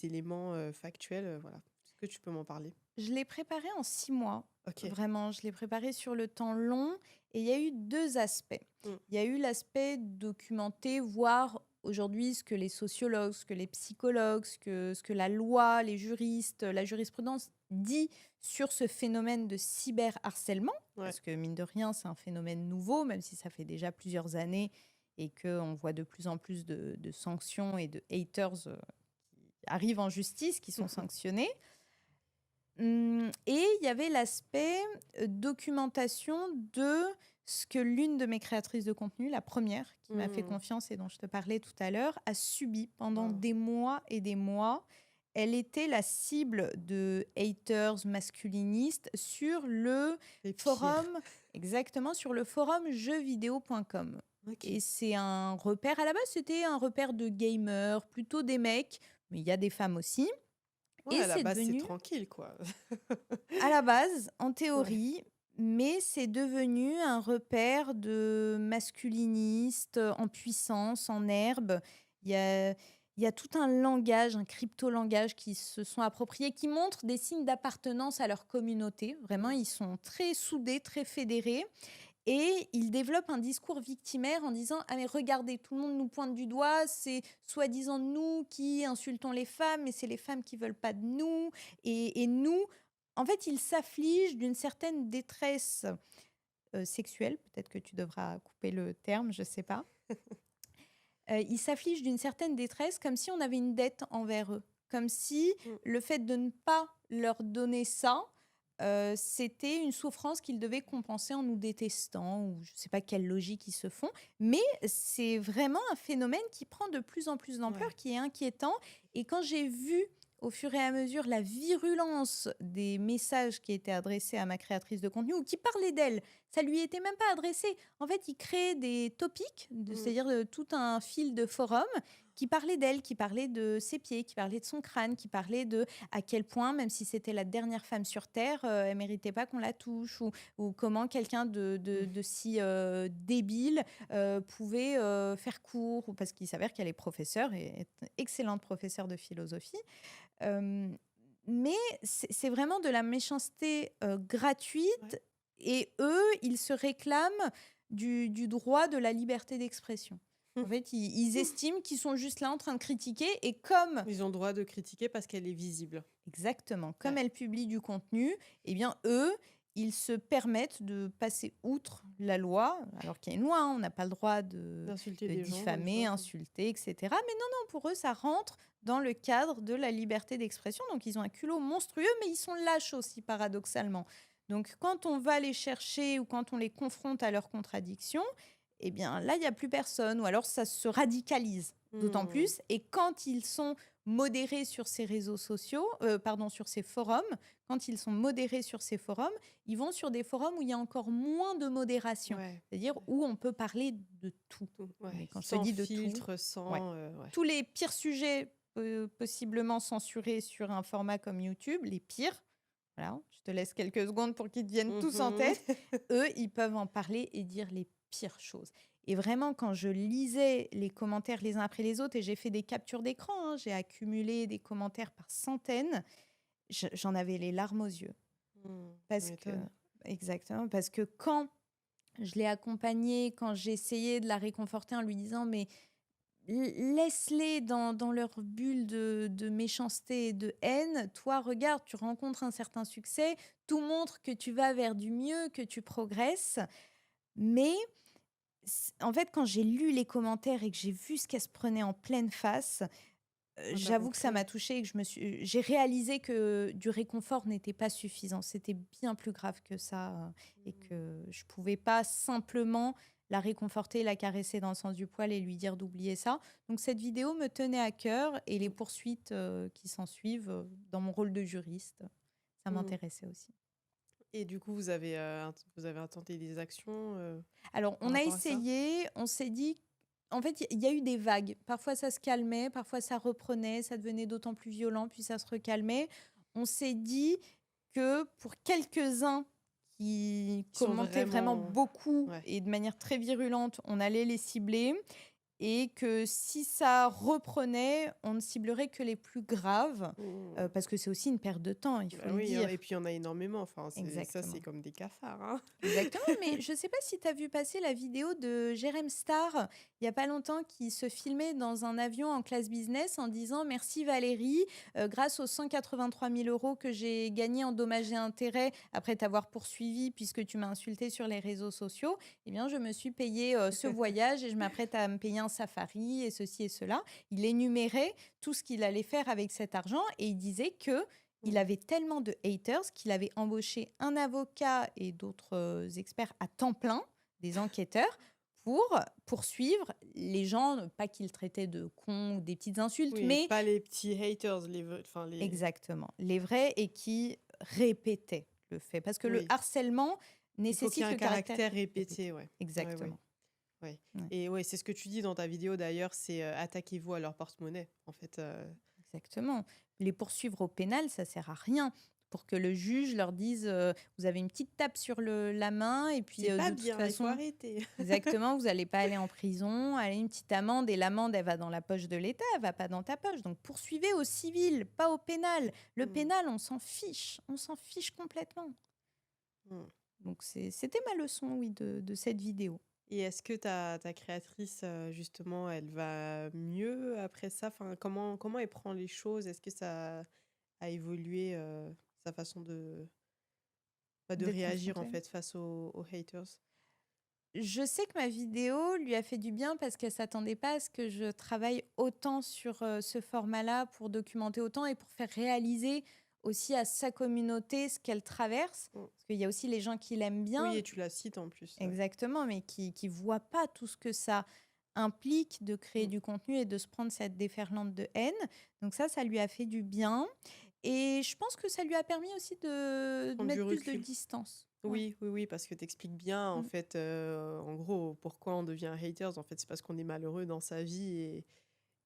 Speaker 2: éléments factuels. Voilà. Est-ce que tu peux m'en parler?
Speaker 1: Je l'ai préparé en 6 mois,
Speaker 2: Ok.
Speaker 1: vraiment. Je l'ai préparé sur le temps long et il y a eu 2 aspects.
Speaker 2: Mm.
Speaker 1: Il y a eu l'aspect documenté, voir aujourd'hui ce que les sociologues, ce que les psychologues, ce que la loi, les juristes, la jurisprudence dit sur ce phénomène de cyberharcèlement.
Speaker 2: Ouais.
Speaker 1: Parce que mine de rien, c'est un phénomène nouveau, même si ça fait déjà plusieurs années et qu'on voit de plus en plus de sanctions et de haters qui arrivent en justice, qui sont sanctionnés. Et il y avait l'aspect documentation de ce que l'une de mes créatrices de contenu, la première, qui m'a fait
Speaker 2: Mm.
Speaker 1: confiance et dont je te parlais tout à l'heure, a subi pendant
Speaker 2: Wow.
Speaker 1: des mois et des mois. Elle était la cible de haters masculinistes sur le
Speaker 2: Les pires.
Speaker 1: forum, exactement, sur le forum jeuxvideo.com.
Speaker 2: Ok.
Speaker 1: Et c'est un repère, à la base, c'était un repère de gamers, plutôt des mecs, mais il y a des femmes aussi.
Speaker 2: Ouais,
Speaker 1: Et
Speaker 2: à la
Speaker 1: c'est
Speaker 2: base, c'est
Speaker 1: devenu,
Speaker 2: tranquille, quoi.
Speaker 1: à la base, en
Speaker 2: Ouais.
Speaker 1: théorie, mais c'est devenu un repère de masculinistes en puissance, en herbe. Il y a, il y a tout un langage, un crypto-langage qui se sont appropriés, qui montrent des signes d'appartenance à leur communauté. Vraiment, ils sont très soudés, très fédérés. Et ils développent un discours victimaire en disant: ah, mais regardez, tout le monde nous pointe du doigt, c'est soi-disant nous qui insultons les femmes, mais c'est les femmes qui veulent pas de nous. Et nous, en fait, ils s'affligent d'une certaine détresse sexuelle. Peut-être que tu devras couper le terme, je sais pas. Ils s'affligent d'une certaine détresse comme si on avait une dette envers eux. Comme si
Speaker 2: Mm.
Speaker 1: le fait de ne pas leur donner ça, c'était une souffrance qu'ils devaient compenser en nous détestant, ou je ne sais pas quelle logique ils se font. Mais c'est vraiment un phénomène qui prend de plus en plus d'ampleur,
Speaker 2: Ouais.
Speaker 1: qui est inquiétant. Et quand j'ai vu au fur et à mesure la virulence des messages qui étaient adressés à ma créatrice de contenu ou qui parlaient d'elle, ça lui était même pas adressé. En fait, il créait des topics,
Speaker 2: Mm.
Speaker 1: c'est-à-dire tout un fil de forum qui parlait d'elle, qui parlait de ses pieds, qui parlait de son crâne, qui parlait de à quel point, même si c'était la dernière femme sur Terre, elle méritait pas qu'on la touche, ou comment quelqu'un de si débile pouvait faire cours, ou parce qu'il s'avère qu'elle est professeure et est excellente professeure de philosophie. Euh, mais c'est vraiment de la méchanceté gratuite.
Speaker 2: Ouais.
Speaker 1: Et eux, ils se réclament du droit de la liberté d'expression. En fait, ils estiment qu'ils sont juste là en train de critiquer. Et comme,
Speaker 2: Ils ont le droit de critiquer parce qu'elle est visible.
Speaker 1: exactement, comme
Speaker 2: Ouais.
Speaker 1: elle publie du contenu, eh bien, eux, ils se permettent de passer outre la loi, alors qu'il y a une loi, hein, on n'a pas le droit
Speaker 2: D'insulter
Speaker 1: de
Speaker 2: des gens comme
Speaker 1: diffamer,
Speaker 2: ça.
Speaker 1: insulter, etc. Mais non, pour eux, ça rentre dans le cadre de la liberté d'expression. Donc, ils ont un culot monstrueux, mais ils sont lâches aussi, paradoxalement. Donc, quand on va les chercher ou quand on les confronte à leurs contradictions, eh bien, là, il n'y a plus personne. Ou alors, ça se radicalise d'autant
Speaker 2: Mm.
Speaker 1: plus. Et quand ils sont modérés sur ces réseaux sociaux, sur ces forums, quand ils sont modérés sur ces forums, ils vont sur des forums où il y a encore moins de modération.
Speaker 2: Ouais.
Speaker 1: C'est-à-dire où on peut parler de tout.
Speaker 2: Tout. Ouais.
Speaker 1: Mais quand je te
Speaker 2: Sans
Speaker 1: dis de tout,
Speaker 2: filtre,
Speaker 1: ouais.
Speaker 2: sans. Ouais.
Speaker 1: Tous les pires sujets possiblement censurés sur un format comme YouTube, les pires, voilà, je te laisse quelques secondes pour qu'ils te viennent tous en
Speaker 2: Mhm.
Speaker 1: tête, eux, ils peuvent en parler et dire les pires choses. Et vraiment, quand je lisais les commentaires les uns après les autres, et j'ai fait des captures d'écran, hein, j'ai accumulé des commentaires par centaines, j'en avais les larmes aux yeux.
Speaker 2: Tu
Speaker 1: Parce que,
Speaker 2: m'étonnes.
Speaker 1: exactement, parce que quand je l'ai accompagnée, quand j'ai essayé de la réconforter en lui disant, mais laisse-les dans leur bulle de méchanceté et de haine. Toi, regarde, tu rencontres un certain succès, tout montre que tu vas vers du mieux, que tu progresses. Mais en fait, quand j'ai lu les commentaires et que j'ai vu ce qu'elle se prenait en pleine face,
Speaker 2: Ah, t'as
Speaker 1: j'avoue que ça m'a
Speaker 2: compris.
Speaker 1: touchée et que j'ai réalisé que du réconfort n'était pas suffisant. C'était bien plus grave que ça, et que je pouvais pas simplement la réconforter, la caresser dans le sens du poil et lui dire d'oublier ça. Donc cette vidéo me tenait à cœur et les poursuites qui s'en suivent dans mon rôle de juriste, ça
Speaker 2: Mm.
Speaker 1: m'intéressait aussi.
Speaker 2: Et du coup, vous avez intenté des actions
Speaker 1: Alors,
Speaker 2: par
Speaker 1: on a
Speaker 2: rapport à ça?
Speaker 1: essayé, on s'est dit, en fait, il y a eu des vagues. Parfois, ça se calmait, parfois, ça reprenait, ça devenait d'autant plus violent, puis ça se recalmait. On s'est dit que pour quelques-uns qui
Speaker 2: Qui sont
Speaker 1: commentaient vraiment
Speaker 2: vraiment
Speaker 1: beaucoup
Speaker 2: ouais.
Speaker 1: et de manière très virulente, on allait les cibler et que si ça reprenait, on ne ciblerait que les plus graves,
Speaker 2: Mmh.
Speaker 1: parce que c'est aussi une perte de temps, il faut
Speaker 2: Bah
Speaker 1: le
Speaker 2: oui, et
Speaker 1: dire.
Speaker 2: puis il y en a énormément, enfin c'est
Speaker 1: Exactement.
Speaker 2: comme des cafards, hein.
Speaker 1: Exactement, mais je ne sais pas si tu as vu passer la vidéo de Jérém Star, il y a pas longtemps, qui se filmait dans un avion en classe business en disant: «Merci Valérie, grâce aux 183 000 € que j'ai gagnés en dommages et intérêts après t'avoir poursuivi puisque tu m'as insulté sur les réseaux sociaux, eh bien je me suis payé, ce voyage et je m'apprête à me payer un safari et ceci et cela». Il énumérait tout ce qu'il allait faire avec cet argent et il disait que il
Speaker 2: Mmh.
Speaker 1: avait tellement de haters qu'il avait embauché un avocat et d'autres experts à temps plein, des enquêteurs, pour poursuivre les gens, pas qu'il traitait de cons ou des petites insultes,
Speaker 2: Oui,
Speaker 1: mais
Speaker 2: pas les petits haters, les vrais enfin les
Speaker 1: exactement, les vrais et qui répétaient le fait. Parce que le
Speaker 2: oui,
Speaker 1: harcèlement
Speaker 2: il faut qu'il y
Speaker 1: nécessite
Speaker 2: ait un
Speaker 1: le caractère
Speaker 2: caractère
Speaker 1: répété.
Speaker 2: répété, ouais. Ouais, ouais,
Speaker 1: Exactement.
Speaker 2: ouais,
Speaker 1: Ouais,
Speaker 2: et ouais, c'est ce que tu dis dans ta vidéo d'ailleurs, c'est, attaquez-vous à leur porte-monnaie, en fait,
Speaker 1: exactement. Les poursuivre au pénal, ça sert à rien. Pour que le juge leur dise vous avez une petite tape sur la main, et puis
Speaker 2: c'est pas
Speaker 1: de toute
Speaker 2: bien, il faut
Speaker 1: façon,
Speaker 2: arrêter.
Speaker 1: exactement, vous n'allez pas aller en prison, allez, une petite amende, et l'amende, elle va dans la poche de l'État, elle va pas dans ta poche. Donc poursuivez au civil, pas au pénal. Le
Speaker 2: Mmh,
Speaker 1: pénal, on s'en fiche complètement.
Speaker 2: mmh.
Speaker 1: Donc c'était ma leçon, oui, de cette vidéo.
Speaker 2: Et est-ce que ta créatrice, justement, elle va mieux après ça? Enfin, comment elle prend les choses? Est-ce que ça a évolué, sa façon de
Speaker 1: D'être
Speaker 2: réagir, en
Speaker 1: confrontée.
Speaker 2: fait, face aux haters?
Speaker 1: Je sais que ma vidéo lui a fait du bien parce qu'elle s'attendait pas à ce que je travaille autant sur ce format-là pour documenter autant et pour faire réaliser aussi à sa communauté ce qu'elle traverse.
Speaker 2: Mmh.
Speaker 1: Parce qu'il y a aussi les gens qui l'aiment
Speaker 2: Oui,
Speaker 1: bien,
Speaker 2: et tu la cites en plus, ouais.
Speaker 1: exactement, mais qui voient pas tout ce que ça implique de créer
Speaker 2: Mmh.
Speaker 1: du contenu et de se prendre cette déferlante de haine. Donc ça lui a fait du bien. Et je pense que ça lui a permis aussi de
Speaker 2: Prendre du
Speaker 1: mettre plus de
Speaker 2: recul.
Speaker 1: distance. Ouais.
Speaker 2: Oui, oui, oui, parce que tu expliques bien, en
Speaker 1: Mm.
Speaker 2: fait, en gros, pourquoi on devient haters. En fait, c'est parce qu'on est malheureux dans sa vie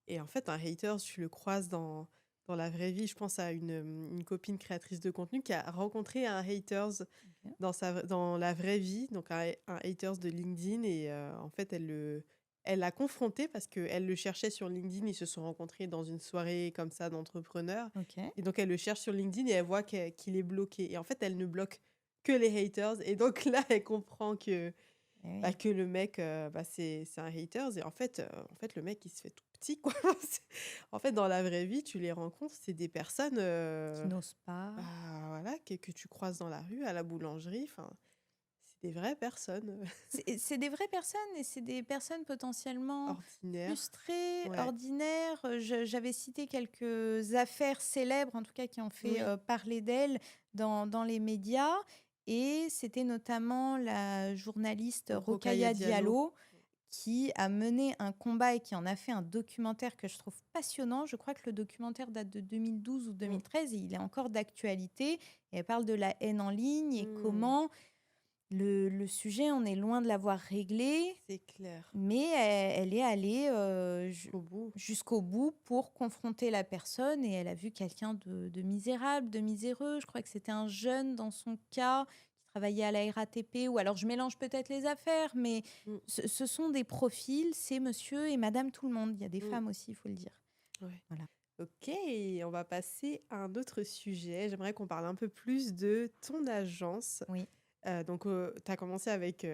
Speaker 2: et en fait, un haters, tu le croises dans la vraie vie. Je pense à une copine créatrice de contenu qui a rencontré un haters
Speaker 1: Ok.
Speaker 2: dans la vraie vie, donc un haters de LinkedIn et en fait, elle l'a confronté parce qu'elle le cherchait sur LinkedIn. Ils se sont rencontrés dans une soirée comme ça d'entrepreneurs
Speaker 1: Ok.
Speaker 2: et donc elle le cherche sur LinkedIn et elle voit qu'il est bloqué et en fait, elle ne bloque que les haters et donc là, elle comprend
Speaker 1: Eh
Speaker 2: bah,
Speaker 1: oui.
Speaker 2: que le mec, bah, c'est un haters et en fait, le mec, il se fait tout petit, quoi. C'est en fait, dans la vraie vie, tu les rencontres, c'est des personnes,
Speaker 1: Qui n'osent pas.
Speaker 2: bah, voilà, que tu croises dans la rue, à la boulangerie, enfin, c'est des vraies personnes,
Speaker 1: C'est des vraies personnes et c'est des personnes potentiellement
Speaker 2: ordinaires.
Speaker 1: frustrées,
Speaker 2: Ouais,
Speaker 1: ordinaires. J'avais cité quelques affaires célèbres, en tout cas, qui ont fait
Speaker 2: oui,
Speaker 1: parler d'elles dans les médias. Et c'était notamment la journaliste
Speaker 2: Rokhaya
Speaker 1: Rokhaya
Speaker 2: Diallo.
Speaker 1: Diallo qui a mené un combat et qui en a fait un documentaire que je trouve passionnant. Je crois que le documentaire date de 2012 ou
Speaker 2: Mmh.
Speaker 1: 2013 et il est encore d'actualité. Et elle parle de la haine en ligne et
Speaker 2: Mmh.
Speaker 1: comment le sujet, on est loin de l'avoir réglé,
Speaker 2: C'est clair.
Speaker 1: mais elle est allée
Speaker 2: Jusqu'au bout.
Speaker 1: jusqu'au bout pour confronter la personne et elle a vu quelqu'un de misérable, de miséreux. Je crois que c'était un jeune dans son cas qui travaillait à la RATP, ou alors je mélange peut-être les affaires, mais
Speaker 2: Mmh.
Speaker 1: ce sont des profils, c'est monsieur et madame tout le monde. Il y a des
Speaker 2: Mmh.
Speaker 1: femmes aussi, il faut le dire.
Speaker 2: Ouais.
Speaker 1: Voilà.
Speaker 2: OK, on va passer à un autre sujet. J'aimerais qu'on parle un peu plus de ton agence.
Speaker 1: Oui.
Speaker 2: Donc, tu as commencé avec,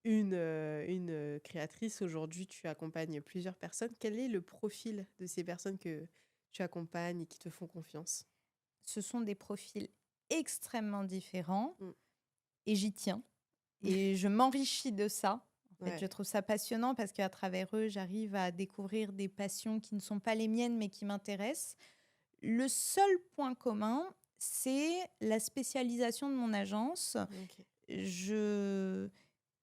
Speaker 2: une, créatrice. Aujourd'hui, tu accompagnes plusieurs personnes. Quel est le profil de ces personnes que tu accompagnes et qui te font confiance?
Speaker 1: Ce sont des profils extrêmement différents
Speaker 2: Mmh.
Speaker 1: et j'y tiens. Et je m'enrichis de ça. En fait, je
Speaker 2: Ouais.
Speaker 1: trouve ça passionnant parce qu'à travers eux, j'arrive à découvrir des passions qui ne sont pas les miennes, mais qui m'intéressent. Le seul point commun, c'est la spécialisation de mon agence.
Speaker 2: OK.
Speaker 1: Je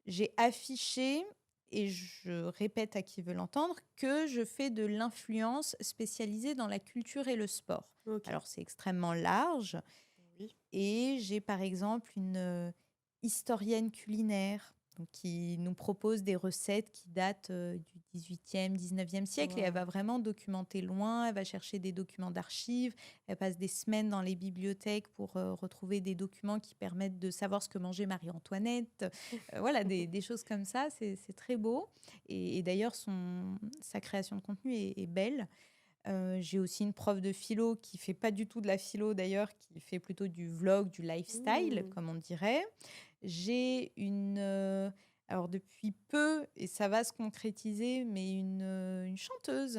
Speaker 1: J'ai affiché, et je répète à qui veut l'entendre, que je fais de l'influence spécialisée dans la culture et le sport.
Speaker 2: OK.
Speaker 1: Alors, c'est extrêmement large.
Speaker 2: Oui.
Speaker 1: Et j'ai par exemple une historienne culinaire donc qui nous propose des recettes qui datent du 18e, 19e siècle et elle
Speaker 2: Waouh.
Speaker 1: va vraiment documenter loin. Elle va chercher des documents d'archives. Elle passe des semaines dans les bibliothèques pour retrouver des documents qui permettent de savoir ce que mangeait Marie-Antoinette. Voilà, des choses comme ça. C'est très beau. Et d'ailleurs, sa création de contenu est belle. J'ai aussi une prof de philo qui fait pas du tout de la philo d'ailleurs, qui fait plutôt du vlog, du lifestyle,
Speaker 2: Mmh.
Speaker 1: comme on dirait. J'ai alors depuis peu, et ça va se concrétiser, mais une chanteuse.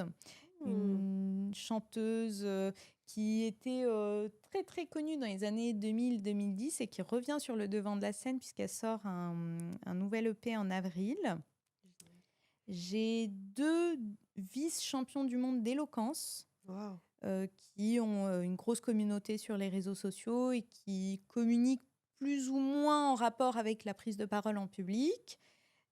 Speaker 2: Mmh.
Speaker 1: Une chanteuse qui était très très connue dans les années 2000-2010 et qui revient sur le devant de la scène puisqu'elle sort un nouvel EP en avril. J'ai 2 vice-champions du monde d'éloquence
Speaker 2: Waouh.
Speaker 1: qui ont une grosse communauté sur les réseaux sociaux et qui communiquent plus ou moins en rapport avec la prise de parole en public.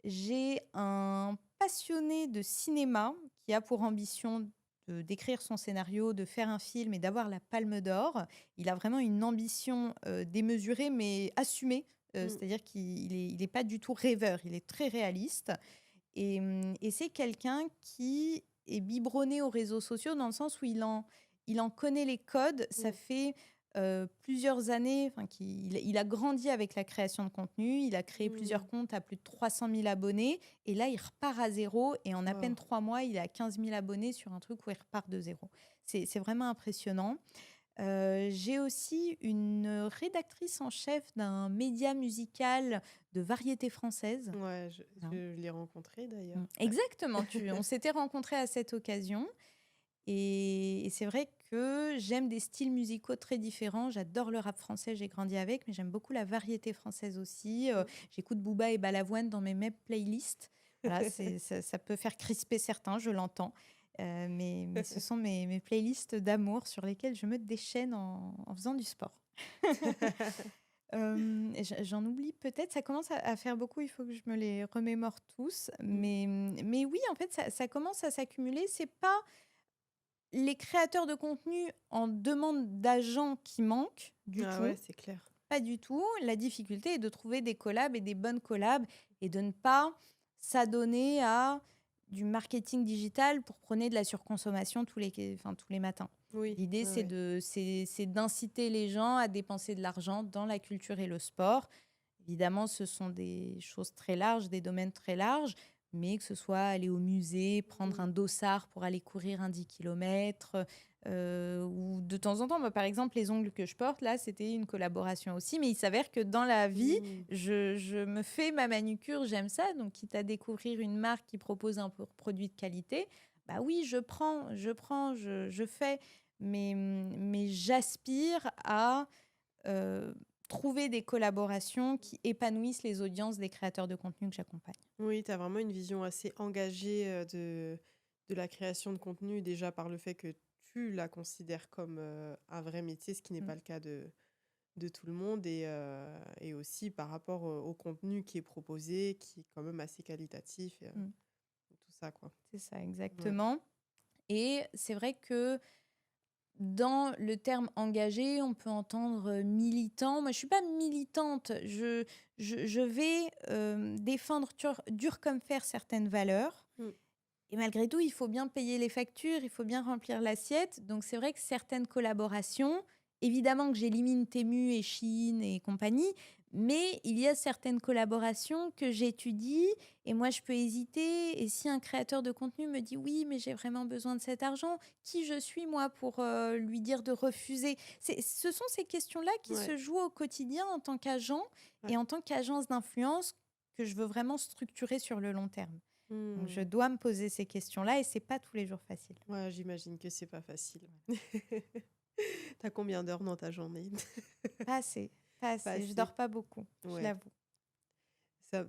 Speaker 1: J'ai un passionné de cinéma qui a pour ambition d'écrire son scénario, de faire un film et d'avoir la Palme d'Or. Il a vraiment une ambition démesurée mais assumée.
Speaker 2: Mmh.
Speaker 1: C'est-à-dire qu'il est pas du tout rêveur, il est très réaliste. Et c'est quelqu'un qui est biberonné aux réseaux sociaux dans le sens où il en connaît les codes. Ça
Speaker 2: Mmh.
Speaker 1: fait plusieurs années, enfin, il a grandi avec la création de contenu. Il a créé plusieurs
Speaker 2: Mmh.
Speaker 1: comptes à plus de 300 000 abonnés. Et là, il repart à zéro. Et en à peine
Speaker 2: Waouh.
Speaker 1: 3 mois, il a 15 000 abonnés sur un truc où il repart de zéro. C'est vraiment impressionnant. J'ai aussi une rédactrice en chef d'un média musical de variété française.
Speaker 2: Ouais,
Speaker 1: Hein.
Speaker 2: je l'ai rencontré d'ailleurs. Ouais.
Speaker 1: Exactement, on s'était rencontrés à cette occasion et c'est vrai que j'aime des styles musicaux très différents. J'adore le rap français, j'ai grandi avec, mais j'aime beaucoup la variété française aussi.
Speaker 2: Mmh.
Speaker 1: J'écoute Booba et Balavoine dans mes mêmes playlists. Voilà, ça peut faire crisper certains, je l'entends. Mais ce sont mes playlists d'amour sur lesquelles je me déchaîne en faisant du sport. J'en oublie peut-être, ça commence à faire beaucoup, il faut que je me les remémore tous.
Speaker 2: Mmh.
Speaker 1: Mais oui, en fait, ça commence à s'accumuler. C'est pas les créateurs de contenu en demande d'agents qui manquent du
Speaker 2: Ah
Speaker 1: tout,
Speaker 2: ouais, c'est clair.
Speaker 1: pas du tout. La difficulté est de trouver des collabs et des bonnes collabs et de ne pas s'adonner à du marketing digital pour prôner de la surconsommation tous les matins.
Speaker 2: Oui,
Speaker 1: L'idée,
Speaker 2: ouais, ouais.
Speaker 1: c'est d'inciter les gens à dépenser de l'argent dans la culture et le sport. Évidemment, ce sont des choses très larges, des domaines très larges, mais que ce soit aller au musée, prendre
Speaker 2: Mmh.
Speaker 1: un dossard pour aller courir un 10 km, ou de temps en temps, moi, par exemple, les ongles que je porte, là, c'était une collaboration aussi, mais il s'avère que dans la vie,
Speaker 2: Mmh.
Speaker 1: je me fais ma manucure, j'aime ça, donc quitte à découvrir une marque qui propose un produit de qualité, bah oui, je fais, mais j'aspire à euh, trouver des collaborations qui épanouissent les audiences des créateurs de contenu que j'accompagne.
Speaker 2: Oui, tu as vraiment une vision assez engagée de la création de contenu, déjà par le fait que tu la considères comme un vrai métier, ce qui n'est
Speaker 1: Mm,
Speaker 2: pas le cas de tout le monde, et aussi par rapport au contenu qui est proposé, qui est quand même assez qualitatif,
Speaker 1: mm.
Speaker 2: tout ça, quoi.
Speaker 1: C'est ça,
Speaker 2: Ouais.
Speaker 1: exactement. Et c'est vrai que dans le terme engagé, on peut entendre militant. Moi, je suis pas militante. Je vais défendre dur comme fer certaines valeurs.
Speaker 2: Mm.
Speaker 1: Et malgré tout, il faut bien payer les factures, il faut bien remplir l'assiette. Donc, c'est vrai que certaines collaborations, évidemment que j'élimine Temu et Shein et compagnie, mais il y a certaines collaborations que j'étudie et moi, je peux hésiter. Et si un créateur de contenu me dit oui, mais j'ai vraiment besoin de cet argent, qui je suis, moi, pour lui dire de refuser? Ce sont ces questions-là qui
Speaker 2: Ouais,
Speaker 1: se jouent au quotidien en tant qu'agent
Speaker 2: ouais.
Speaker 1: et en tant qu'agence d'influence que je veux vraiment structurer sur le long terme. Donc, je
Speaker 2: Mm.
Speaker 1: dois me poser ces questions-là et c'est pas tous les jours facile.
Speaker 2: Ouais, j'imagine que c'est pas facile. T'as combien d'heures dans ta journée?
Speaker 1: Pas assez, pas
Speaker 2: Pas
Speaker 1: assez. Je
Speaker 2: assez.
Speaker 1: dors pas beaucoup, je
Speaker 2: Ouais.
Speaker 1: l'avoue.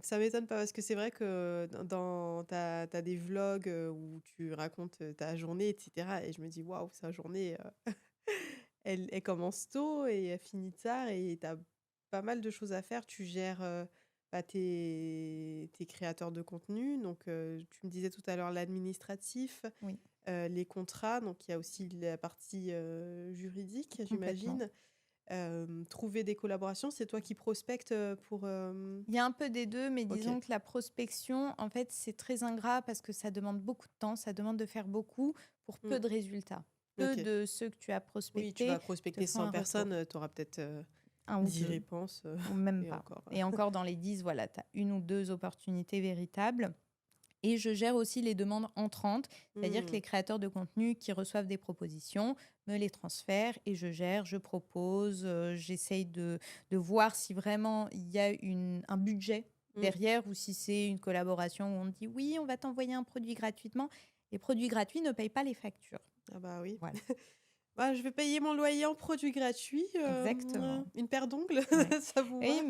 Speaker 2: Ça m'étonne pas parce que c'est vrai que t'as des vlogs où tu racontes ta journée, etc. Et je me dis, waouh, sa journée, elle commence tôt et elle finit tard et t'as pas mal de choses à faire. Tu gères bah, tes créateurs de contenu. Donc, tu me disais tout à l'heure l'administratif,
Speaker 1: Oui,
Speaker 2: les contrats. Donc, il y a aussi la partie juridique,
Speaker 1: complètement.
Speaker 2: j'imagine. trouver des collaborations? C'est toi qui prospectes pour...
Speaker 1: Il y a un peu des deux, mais
Speaker 2: Ok.
Speaker 1: disons que la prospection, en fait, c'est très ingrat parce que ça demande beaucoup de temps, ça demande de faire beaucoup pour
Speaker 2: Mm,
Speaker 1: peu de résultats. Peu
Speaker 2: ok.
Speaker 1: de ceux que tu as
Speaker 2: Oui, tu vas
Speaker 1: prospectés te
Speaker 2: prospecter
Speaker 1: font
Speaker 2: 100
Speaker 1: un retour,
Speaker 2: personnes, tu auras peut-être
Speaker 1: un ou
Speaker 2: 10
Speaker 1: deux,
Speaker 2: réponses
Speaker 1: ou même
Speaker 2: et
Speaker 1: pas.
Speaker 2: encore.
Speaker 1: Et encore dans les 10, voilà, tu as une ou deux opportunités véritables. Et je gère aussi les demandes entrantes, c'est-à-dire que
Speaker 2: Mm,
Speaker 1: les créateurs de contenu qui reçoivent des propositions me les transfèrent et je gère, je propose, j'essaye de voir si vraiment il y a un budget
Speaker 2: mm.
Speaker 1: derrière ou si c'est une collaboration où on me dit oui, on va t'envoyer un produit gratuitement. Les produits gratuits ne payent pas les factures.
Speaker 2: Ah bah oui.
Speaker 1: Voilà,
Speaker 2: Bah, je vais payer mon loyer en produits gratuits.
Speaker 1: exactement.
Speaker 2: Une paire d'ongles,
Speaker 1: Ouais.
Speaker 2: ça vous
Speaker 1: Oui,
Speaker 2: va?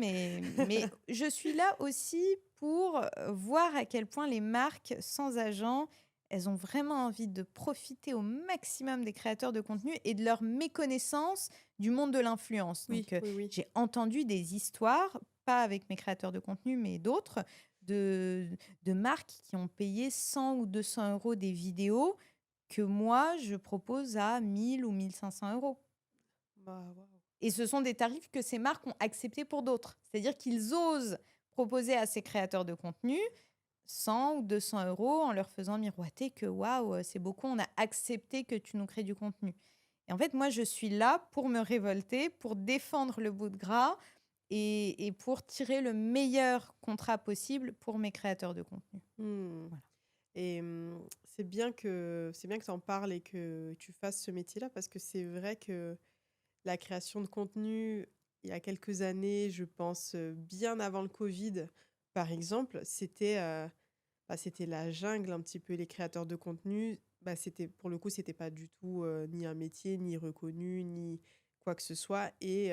Speaker 1: mais je suis là aussi pour voir à quel point les marques sans agent, elles ont vraiment envie de profiter au maximum des créateurs de contenu et de leur méconnaissance du monde de l'influence.
Speaker 2: Oui,
Speaker 1: Donc,
Speaker 2: oui, oui.
Speaker 1: j'ai entendu des histoires, pas avec mes créateurs de contenu, mais d'autres, de, de marques qui ont payé 100 ou 200 euros des vidéos que moi, je propose à 1000 ou 1500 euros.
Speaker 2: Bah, waouh.
Speaker 1: Et ce sont des tarifs que ces marques ont acceptés pour d'autres. C'est-à-dire qu'ils osent proposer à ces créateurs de contenu 100 ou 200 euros en leur faisant miroiter que waouh, c'est beaucoup, on a accepté que tu nous crées du contenu. Et en fait, moi, je suis là pour me révolter, pour défendre le bout de gras et pour tirer le meilleur contrat possible pour mes créateurs de contenu.
Speaker 2: Hmm.
Speaker 1: Voilà.
Speaker 2: Et c'est bien que tu en parles et que tu fasses ce métier-là parce que c'est vrai que la création de contenu, il y a quelques années, je pense bien avant le Covid, par exemple, c'était la jungle un petit peu. Les créateurs de contenu, bah, pour le coup, c'était pas du tout ni un métier, ni reconnu, ni quoi que ce soit. Et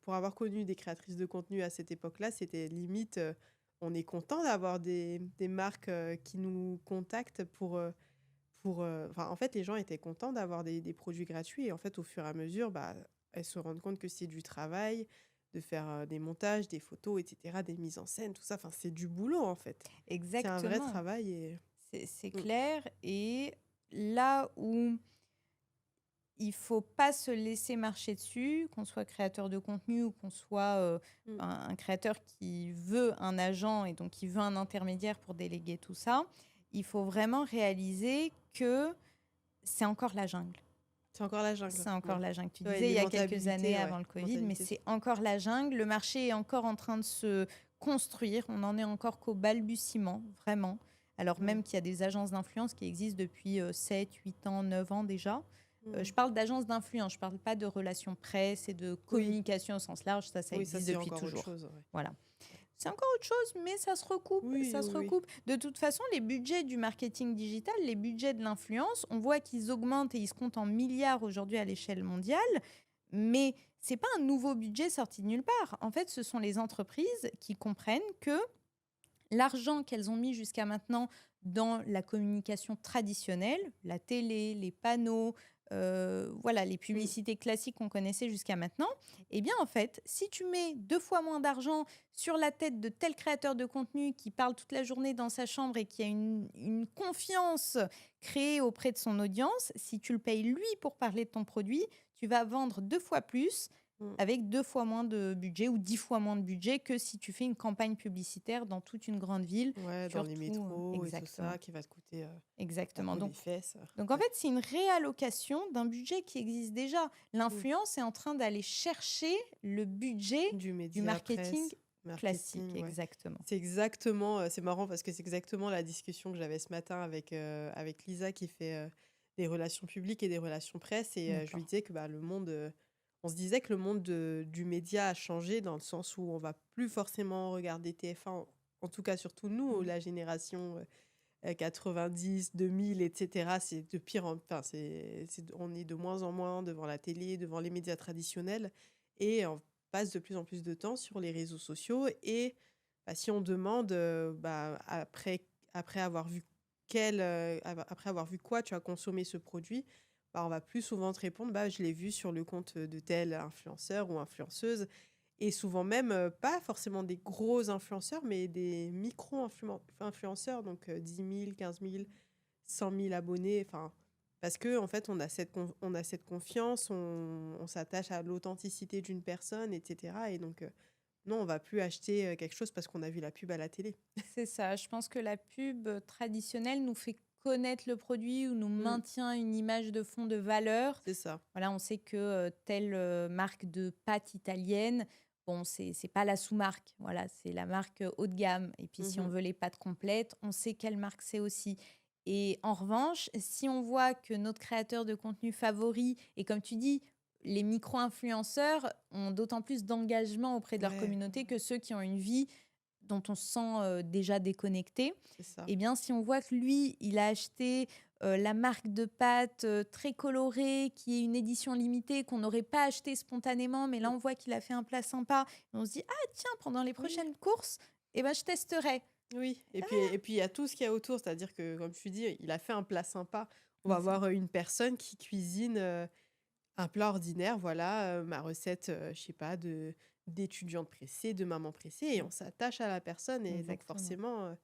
Speaker 2: pour avoir connu des créatrices de contenu à cette époque-là, c'était limite, on est content d'avoir des marques qui nous contactent enfin, en fait, les gens étaient contents d'avoir des produits gratuits. Et en fait, au fur et à mesure, bah, elles se rendent compte que c'est du travail, de faire des montages, des photos, etc., des mises en scène, tout ça. Enfin, c'est du boulot, en fait. C'est un vrai
Speaker 1: Exactement.
Speaker 2: travail. Et...
Speaker 1: C'est
Speaker 2: Mm,
Speaker 1: clair. Et là où il faut pas se laisser marcher dessus, qu'on soit créateur de contenu ou qu'on soit
Speaker 2: mm,
Speaker 1: un créateur qui veut un agent et donc qui veut un intermédiaire pour déléguer tout ça. Il faut vraiment réaliser que c'est encore la jungle.
Speaker 2: c'est encore la jungle.
Speaker 1: C'est encore
Speaker 2: Ouais.
Speaker 1: la jungle. Tu
Speaker 2: Ouais,
Speaker 1: disais il
Speaker 2: les
Speaker 1: y a quelques années
Speaker 2: mentalités, ouais.
Speaker 1: avant le Covid, mais
Speaker 2: Mentalités.
Speaker 1: c'est encore la jungle. Le marché est encore en train de se construire. On n'en est encore qu'au balbutiement, vraiment. Alors
Speaker 2: Mm,
Speaker 1: même qu'il y a des agences d'influence qui existent depuis 7, 8 ans, 9 ans déjà.
Speaker 2: mm.
Speaker 1: Je parle d'agences d'influence, je ne parle pas de relations presse et de
Speaker 2: Oui,
Speaker 1: communication au sens large. Ça
Speaker 2: oui, ça,
Speaker 1: existe
Speaker 2: c'est
Speaker 1: depuis
Speaker 2: encore autre
Speaker 1: toujours.
Speaker 2: chose. Ouais.
Speaker 1: Voilà. C'est encore autre chose, mais ça se recoupe,
Speaker 2: Oui,
Speaker 1: ça se
Speaker 2: oui, oui.
Speaker 1: recoupe. De toute façon, les budgets du marketing digital, les budgets de l'influence, on voit qu'ils augmentent et ils se comptent en milliards aujourd'hui à l'échelle mondiale, mais c'est pas un nouveau budget sorti de nulle part. En fait, ce sont les entreprises qui comprennent que l'argent qu'elles ont mis jusqu'à maintenant dans la communication traditionnelle, la télé, les panneaux, voilà, les
Speaker 2: Mm,
Speaker 1: publicités classiques qu'on connaissait jusqu'à maintenant, eh bien en fait, si tu mets 2 fois moins d'argent sur la tête de tel créateur de contenu qui parle toute la journée dans sa chambre et qui a une confiance créée auprès de son audience, si tu le payes lui pour parler de ton produit, tu vas vendre 2 fois plus
Speaker 2: mm.
Speaker 1: avec 2 fois moins de budget ou 10 fois moins de budget que si tu fais une campagne publicitaire dans toute une grande ville,
Speaker 2: Ouais, dans les
Speaker 1: surtout
Speaker 2: métros et tout
Speaker 1: exactement,
Speaker 2: ça, qui va te coûter un
Speaker 1: exactement.
Speaker 2: peu
Speaker 1: Donc,
Speaker 2: les fesses.
Speaker 1: donc en
Speaker 2: Ouais.
Speaker 1: fait, c'est une réallocation d'un budget qui existe déjà.
Speaker 2: Mm.
Speaker 1: L'influence est en train d'aller chercher le budget
Speaker 2: Du
Speaker 1: du
Speaker 2: média
Speaker 1: marketing
Speaker 2: presse,
Speaker 1: classique,
Speaker 2: marketing, ouais.
Speaker 1: exactement.
Speaker 2: C'est exactement, c'est marrant parce que c'est exactement la discussion que j'avais ce matin avec Lisa qui fait des relations publiques et des relations presse. Et je lui
Speaker 1: D'accord.
Speaker 2: disais que bah, on se disait que le monde du média a changé dans le sens où on va plus forcément regarder TF1, en tout cas surtout nous,
Speaker 1: Mhm.
Speaker 2: la génération 90, 2000, etc. C'est de pire en, enfin, on est de moins en moins devant la télé, devant les médias traditionnels et on passe de plus en plus de temps sur les réseaux sociaux. Et bah, si on demande, bah, après avoir vu après avoir vu quoi tu as consommé ce produit, bah, on va plus souvent te répondre, bah, je l'ai vu sur le compte de tel influenceur ou influenceuse. Et souvent même, pas forcément des gros influenceurs, mais des micro-influenceurs, donc 10 000, 15 000, 100 000 abonnés. Enfin, Parce que en fait, on a cette confiance, on s'attache à l'authenticité d'une personne, et cetera et donc non, on va plus acheter, quelque chose parce qu'on a vu la pub à la télé.
Speaker 1: C'est ça. Je pense que la pub traditionnelle nous fait connaître le produit ou nous
Speaker 2: Mmh,
Speaker 1: maintient une image de fond de valeur.
Speaker 2: c'est ça.
Speaker 1: Voilà, on sait que telle marque de pâtes italienne, bon, c'est pas la sous-marque. Voilà, c'est la marque haut de gamme. Et puis, si on
Speaker 2: Mmh.
Speaker 1: veut les pâtes complètes, on sait quelle marque c'est aussi. Et en revanche, si on voit que notre créateur de contenu favori, et comme tu dis, les micro-influenceurs ont d'autant plus d'engagement auprès de leur
Speaker 2: Ouais,
Speaker 1: communauté que ceux qui ont une vie dont on se sent déjà déconnecté.
Speaker 2: c'est ça.
Speaker 1: Eh bien, si on voit que lui, il a acheté la marque de pâtes très colorée, qui est une édition limitée, qu'on n'aurait pas acheté spontanément, mais là, on voit qu'il a fait un plat sympa, et on se dit, ah tiens, pendant les
Speaker 2: Oui,
Speaker 1: prochaines courses, eh ben, je testerai.
Speaker 2: oui et puis il y a tout ce qu'il y a autour, c'est-à-dire que comme tu dis, il a fait un plat sympa. On va
Speaker 1: C'est ça.
Speaker 2: avoir, une personne qui cuisine, un plat ordinaire, voilà, ma recette, je sais pas d'étudiante pressée, de maman pressée et
Speaker 1: Mm.
Speaker 2: on s'attache à la personne et donc
Speaker 1: Exactement.
Speaker 2: forcément,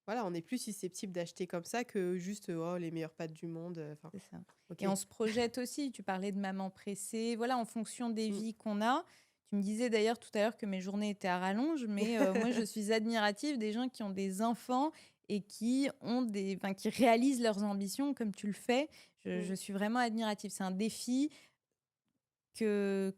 Speaker 2: voilà, on est plus susceptible d'acheter comme ça que juste, oh les meilleures pâtes du monde, enfin,
Speaker 1: C'est ça.
Speaker 2: OK.
Speaker 1: Et on se projette aussi. Tu parlais de maman pressée. Voilà, en fonction des
Speaker 2: Mmh.
Speaker 1: vies qu'on a. Tu me disais d'ailleurs tout à l'heure que mes journées étaient à rallonge, mais moi, je suis admirative des gens qui ont des enfants et qui réalisent leurs ambitions comme tu le fais.
Speaker 2: Mmh.
Speaker 1: Je suis vraiment admirative. C'est un défi que,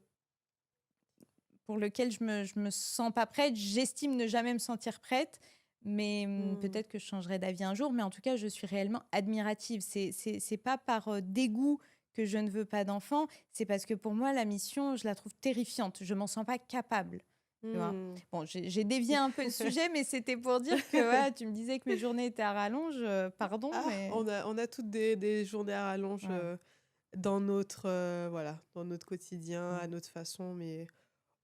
Speaker 1: pour lequel je me sens pas prête. J'estime ne jamais me sentir prête, mais
Speaker 2: Mmh.
Speaker 1: peut-être que je changerai d'avis un jour. Mais en tout cas, je suis réellement admirative. C'est pas par dégoût que je ne veux pas d'enfant, c'est parce que pour moi, la mission, je la trouve terrifiante. Je m'en sens pas capable. Tu vois.
Speaker 2: Mmh.
Speaker 1: Bon, j'ai dévié un peu le sujet, mais c'était pour dire que voilà, tu me disais que mes journées étaient à rallonge. Pardon,
Speaker 2: Ah,
Speaker 1: mais
Speaker 2: on a toutes des journées à rallonge,
Speaker 1: ouais,
Speaker 2: dans notre, voilà, dans notre quotidien,
Speaker 1: ouais.
Speaker 2: à notre façon, mais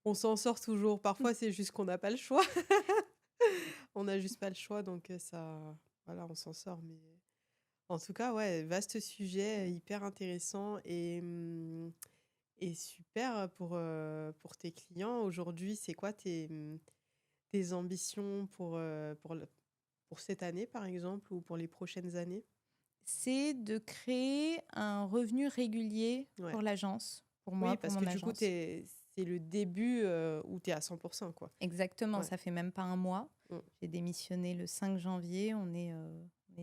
Speaker 2: on s'en sort toujours. Parfois, c'est juste qu'on n'a pas le choix. On n'a juste pas le choix, donc ça voilà, on s'en sort, mais en tout cas, ouais, vaste sujet, hyper intéressant et super pour tes clients. Aujourd'hui, c'est quoi tes ambitions pour cette année, par exemple, ou pour les prochaines années?
Speaker 1: C'est de créer un revenu régulier
Speaker 2: Ouais.
Speaker 1: pour l'agence, pour moi,
Speaker 2: Oui,
Speaker 1: pour
Speaker 2: parce que
Speaker 1: mon
Speaker 2: du coup,
Speaker 1: agence.
Speaker 2: c'est le début, où tu es à 100 quoi.
Speaker 1: Exactement,
Speaker 2: Ouais.
Speaker 1: ça fait même pas un mois.
Speaker 2: Mmh.
Speaker 1: J'ai démissionné le 5 janvier, on est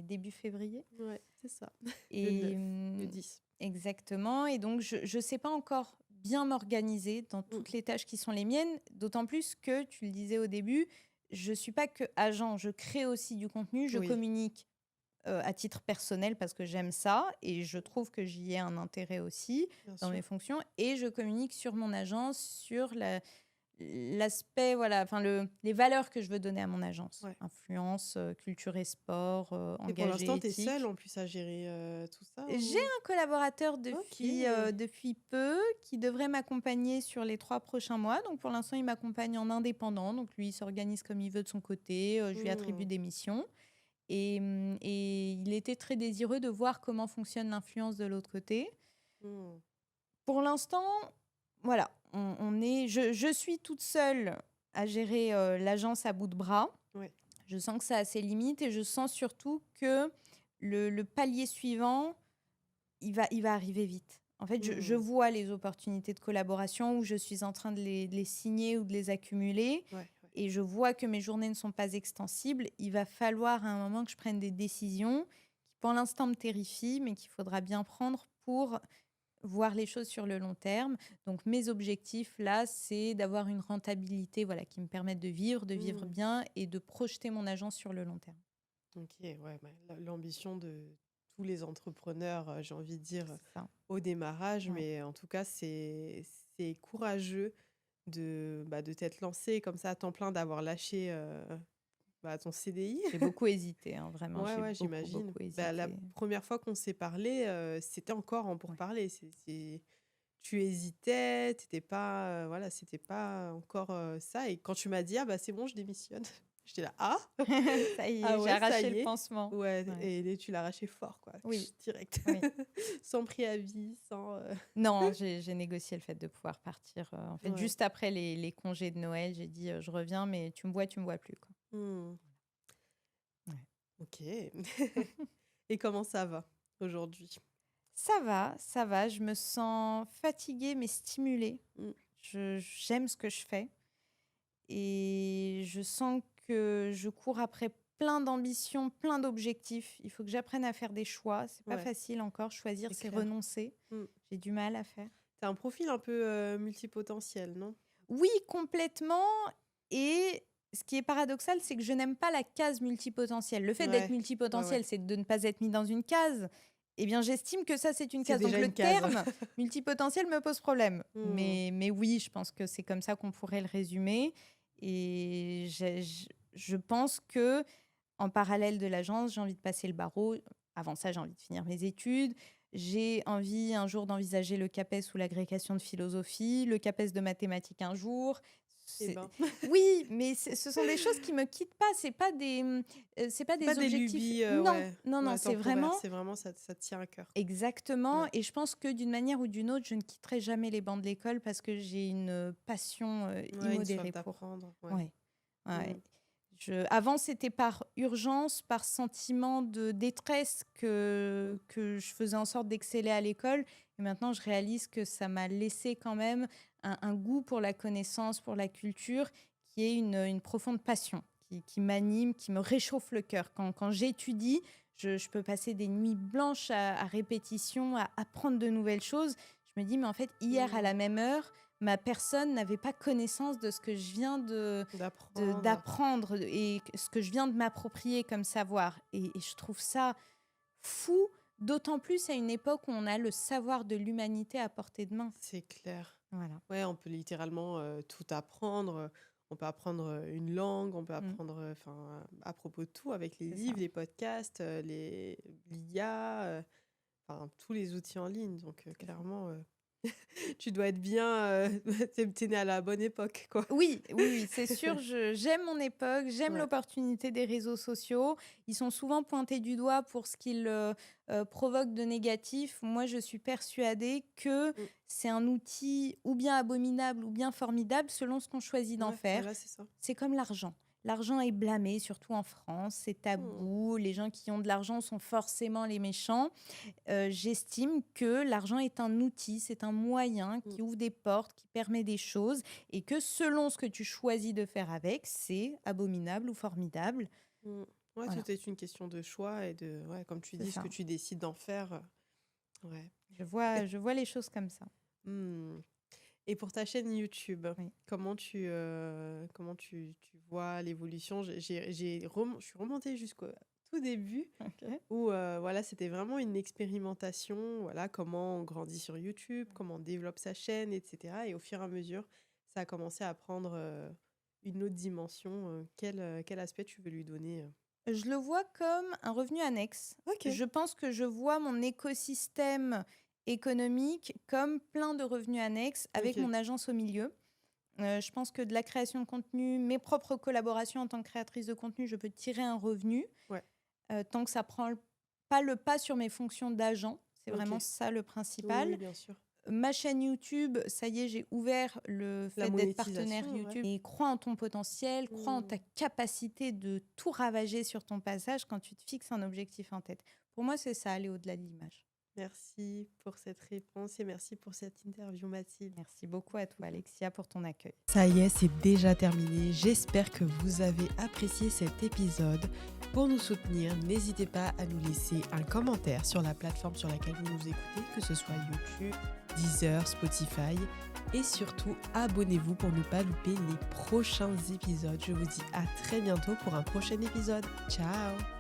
Speaker 1: début février.
Speaker 2: Ouais, c'est ça. Le
Speaker 1: Et
Speaker 2: 9, le 10.
Speaker 1: exactement. Et donc, je ne sais pas encore bien m'organiser dans
Speaker 2: Mmh.
Speaker 1: toutes les tâches qui sont les miennes, d'autant plus que, tu le disais au début, je ne suis pas que agent, je crée aussi du contenu, je
Speaker 2: Oui,
Speaker 1: communique à titre personnel parce que j'aime ça et je trouve que j'y ai un intérêt aussi
Speaker 2: bien
Speaker 1: dans mes
Speaker 2: sûr.
Speaker 1: fonctions et je communique sur mon agence, sur l'aspect, voilà, enfin les valeurs que je veux donner à mon agence.
Speaker 2: Ouais.
Speaker 1: Influence, culture et sport,
Speaker 2: Et pour
Speaker 1: engagé,
Speaker 2: l'instant, tu es seule
Speaker 1: éthique.
Speaker 2: en plus à gérer, tout ça
Speaker 1: J'ai
Speaker 2: ou?
Speaker 1: un collaborateur
Speaker 2: OK.
Speaker 1: depuis peu qui devrait m'accompagner sur les 3 prochains mois. Donc pour l'instant, il m'accompagne en indépendant. Donc lui, il s'organise comme il veut de son côté. Je lui attribue
Speaker 2: Mmh.
Speaker 1: des missions. Et il était très désireux de voir comment fonctionne l'influence de l'autre côté.
Speaker 2: Mmh.
Speaker 1: Pour l'instant, voilà, je suis toute seule à gérer l'agence à bout de bras.
Speaker 2: Ouais.
Speaker 1: Je sens que ça a ses limites et je sens surtout que le palier suivant, il va arriver vite. En fait, je
Speaker 2: Mmh.
Speaker 1: vois les opportunités de collaboration où je suis en train de les signer ou de les accumuler.
Speaker 2: Ouais, ouais.
Speaker 1: Et je vois que mes journées ne sont pas extensibles. Il va falloir à un moment que je prenne des décisions qui, pour l'instant, me terrifient, mais qu'il faudra bien prendre pour voir les choses sur le long terme. Donc, mes objectifs, là, c'est d'avoir une rentabilité, voilà, qui me permette de vivre
Speaker 2: Mmh.
Speaker 1: bien et de projeter mon agence sur le long terme.
Speaker 2: OK, ouais, bah, l'ambition de tous les entrepreneurs, j'ai envie de dire,
Speaker 1: C'est ça.
Speaker 2: au démarrage,
Speaker 1: Ouais.
Speaker 2: mais en tout cas, c'est courageux de t'être lancé comme ça à temps plein, d'avoir lâché, ton CDI.
Speaker 1: J'ai beaucoup hésité, hein, vraiment,
Speaker 2: Ouais,
Speaker 1: j'ai
Speaker 2: ouais,
Speaker 1: beaucoup,
Speaker 2: j'imagine.
Speaker 1: beaucoup
Speaker 2: Bah, la
Speaker 1: hésité.
Speaker 2: première fois qu'on s'est parlé, c'était encore en
Speaker 1: Ouais.
Speaker 2: pourparlers. Tu hésitais, t'étais pas, voilà, c'était pas encore, ça et quand tu m'as dit: «Ah bah, c'est bon, je démissionne». J'étais là: «Ah?
Speaker 1: Ça y
Speaker 2: Ah
Speaker 1: est, j'ai
Speaker 2: ouais, ça
Speaker 1: arraché
Speaker 2: y
Speaker 1: le
Speaker 2: est?»
Speaker 1: pansement.
Speaker 2: Ouais
Speaker 1: Ouais.
Speaker 2: et tu l'as arraché fort quoi,
Speaker 1: Oui,
Speaker 2: direct.
Speaker 1: oui.
Speaker 2: Sans préavis, sans,
Speaker 1: Non, j'ai négocié le fait de pouvoir partir, en fait,
Speaker 2: ouais.
Speaker 1: juste après les congés de Noël. J'ai dit: «Je reviens, mais tu me vois plus», quoi.
Speaker 2: Mmh.
Speaker 1: Ouais.
Speaker 2: OK. Et comment ça va aujourd'hui?
Speaker 1: Ça va. Je me sens fatiguée mais stimulée.
Speaker 2: Mmh.
Speaker 1: J'aime ce que je fais et je sens que je cours après plein d'ambitions, plein d'objectifs. Il faut que j'apprenne à faire des choix. C'est pas
Speaker 2: Ouais,
Speaker 1: facile encore. Choisir,
Speaker 2: c'est
Speaker 1: c'est
Speaker 2: clair.
Speaker 1: renoncer.
Speaker 2: Mmh.
Speaker 1: J'ai du mal à faire.
Speaker 2: Tu un profil un peu, multipotentiel, non?
Speaker 1: Oui, complètement. Et ce qui est paradoxal, c'est que je n'aime pas la case multipotentielle. Le fait d'être
Speaker 2: Ouais, ouais, ouais.
Speaker 1: multipotentiel, c'est de ne pas être mis dans une case. Eh bien, j'estime que ça, c'est une
Speaker 2: C'est
Speaker 1: case. Donc,
Speaker 2: déjà
Speaker 1: le
Speaker 2: une case.
Speaker 1: terme multipotentiel me pose problème.
Speaker 2: Mmh.
Speaker 1: Mais oui, je pense que c'est comme ça qu'on pourrait le résumer. Et je pense que en parallèle de l'agence, j'ai envie de passer le barreau. Avant ça, j'ai envie de finir mes études. J'ai envie un jour d'envisager le CAPES ou l'agrégation de philosophie, le CAPES de mathématiques un jour.
Speaker 2: Eh
Speaker 1: C'est-
Speaker 2: ben,
Speaker 1: Oui, mais ce sont des choses qui me quittent pas. C'est pas
Speaker 2: c'est pas
Speaker 1: des
Speaker 2: des
Speaker 1: objectifs.
Speaker 2: lubies,
Speaker 1: Non,
Speaker 2: ouais,
Speaker 1: non, non.
Speaker 2: ouais,
Speaker 1: C'est
Speaker 2: temporaires,
Speaker 1: vraiment
Speaker 2: c'est vraiment ça te tient à cœur.
Speaker 1: exactement.
Speaker 2: Ouais.
Speaker 1: Et je pense que d'une manière ou d'une autre, je ne quitterai jamais les bancs de l'école parce que j'ai une passion
Speaker 2: Ouais, une soif
Speaker 1: immodérée pour.
Speaker 2: d'apprendre, ouais.
Speaker 1: Ouais.
Speaker 2: Mmh.
Speaker 1: Ouais. Avant, c'était par urgence, par sentiment de détresse que je faisais en sorte d'exceller à l'école. Et maintenant, je réalise que ça m'a laissé quand même un goût pour la connaissance, pour la culture, qui est une profonde passion, qui m'anime, qui me réchauffe le cœur. Quand j'étudie, je peux passer des nuits blanches à répétition, à apprendre de nouvelles choses. Je me dis, mais en fait, hier, à
Speaker 2: Mmh.
Speaker 1: la même heure, ma personne n'avait pas connaissance de ce que je viens
Speaker 2: D'apprendre.
Speaker 1: d'apprendre et ce que je viens de m'approprier comme savoir. Et je trouve ça fou, d'autant plus à une époque où on a le savoir de l'humanité à portée de main.
Speaker 2: C'est clair.
Speaker 1: Voilà.
Speaker 2: Ouais, on peut littéralement, tout apprendre, on peut apprendre, une langue, on peut
Speaker 1: Mm,
Speaker 2: apprendre, enfin, à propos de tout avec les
Speaker 1: c'est ça.
Speaker 2: livres, les podcasts, l'IA, enfin tous les outils en ligne donc
Speaker 1: C'est ça.
Speaker 2: clairement, tu dois être bien, tu es née à la bonne époque, quoi.
Speaker 1: Oui, oui, oui, c'est sûr. J'aime mon époque, j'aime
Speaker 2: Ouais.
Speaker 1: l'opportunité des réseaux sociaux. Ils sont souvent pointés du doigt pour ce qu'ils provoquent de négatif. Moi, je suis persuadée que
Speaker 2: Mmh.
Speaker 1: c'est un outil ou bien abominable ou bien formidable selon ce qu'on choisit d'en
Speaker 2: Ouais,
Speaker 1: faire.
Speaker 2: voilà, c'est ça.
Speaker 1: C'est comme l'argent. L'argent est blâmé, surtout en France, c'est
Speaker 2: Mmh.
Speaker 1: tabou. Les gens qui ont de l'argent sont forcément les méchants. J'estime que l'argent est un outil, c'est un moyen
Speaker 2: Mmh.
Speaker 1: qui ouvre des portes, qui permet des choses, et que selon ce que tu choisis de faire avec, c'est abominable ou formidable.
Speaker 2: Mmh. Ouais,
Speaker 1: Voilà,
Speaker 2: tout est une question de choix et de ouais, comme tu
Speaker 1: c'est
Speaker 2: dis, ce
Speaker 1: ça.
Speaker 2: que tu décides d'en faire, ouais.
Speaker 1: Je vois les choses comme ça.
Speaker 2: Mmh. Et pour ta chaîne YouTube,
Speaker 1: Oui.
Speaker 2: comment tu vois l'évolution? Je suis remontée jusqu'au tout début
Speaker 1: Ok.
Speaker 2: où, voilà, c'était vraiment une expérimentation, voilà, comment on grandit sur YouTube, comment on développe sa chaîne et cetera et au fur et à mesure, ça a commencé à prendre, une autre dimension, quel aspect tu veux lui donner,
Speaker 1: Je le vois comme un revenu annexe.
Speaker 2: OK,
Speaker 1: Je pense que je vois mon écosystème économique comme plein de revenus annexes avec
Speaker 2: OK,
Speaker 1: mon agence au milieu. Je pense que de la création de contenu, mes propres collaborations en tant que créatrice de contenu, je peux tirer un revenu
Speaker 2: ouais,
Speaker 1: tant que ça prend pas le pas sur mes fonctions d'agent. C'est vraiment
Speaker 2: OK.
Speaker 1: ça le
Speaker 2: Oui, oui,
Speaker 1: principal.
Speaker 2: bien sûr.
Speaker 1: Ma chaîne YouTube, ça y est, j'ai ouvert le
Speaker 2: La
Speaker 1: fait d'être partenaire
Speaker 2: monétisation, ouais.
Speaker 1: YouTube. Et crois en ton potentiel, crois en ta
Speaker 2: Mmh.
Speaker 1: capacité de tout ravager sur ton passage quand tu te fixes un objectif en tête. Pour moi, c'est ça, aller au-delà de l'image.
Speaker 2: Merci pour cette réponse et merci pour cette interview, Mathilde.
Speaker 1: Merci beaucoup à toi, Alexia, pour ton accueil.
Speaker 2: Ça y est, c'est déjà terminé. J'espère que vous avez apprécié cet épisode. Pour nous soutenir, n'hésitez pas à nous laisser un commentaire sur la plateforme sur laquelle vous nous écoutez, que ce soit YouTube, Deezer, Spotify. Et surtout, abonnez-vous pour ne pas louper les prochains épisodes. Je vous dis à très bientôt pour un prochain épisode. Ciao!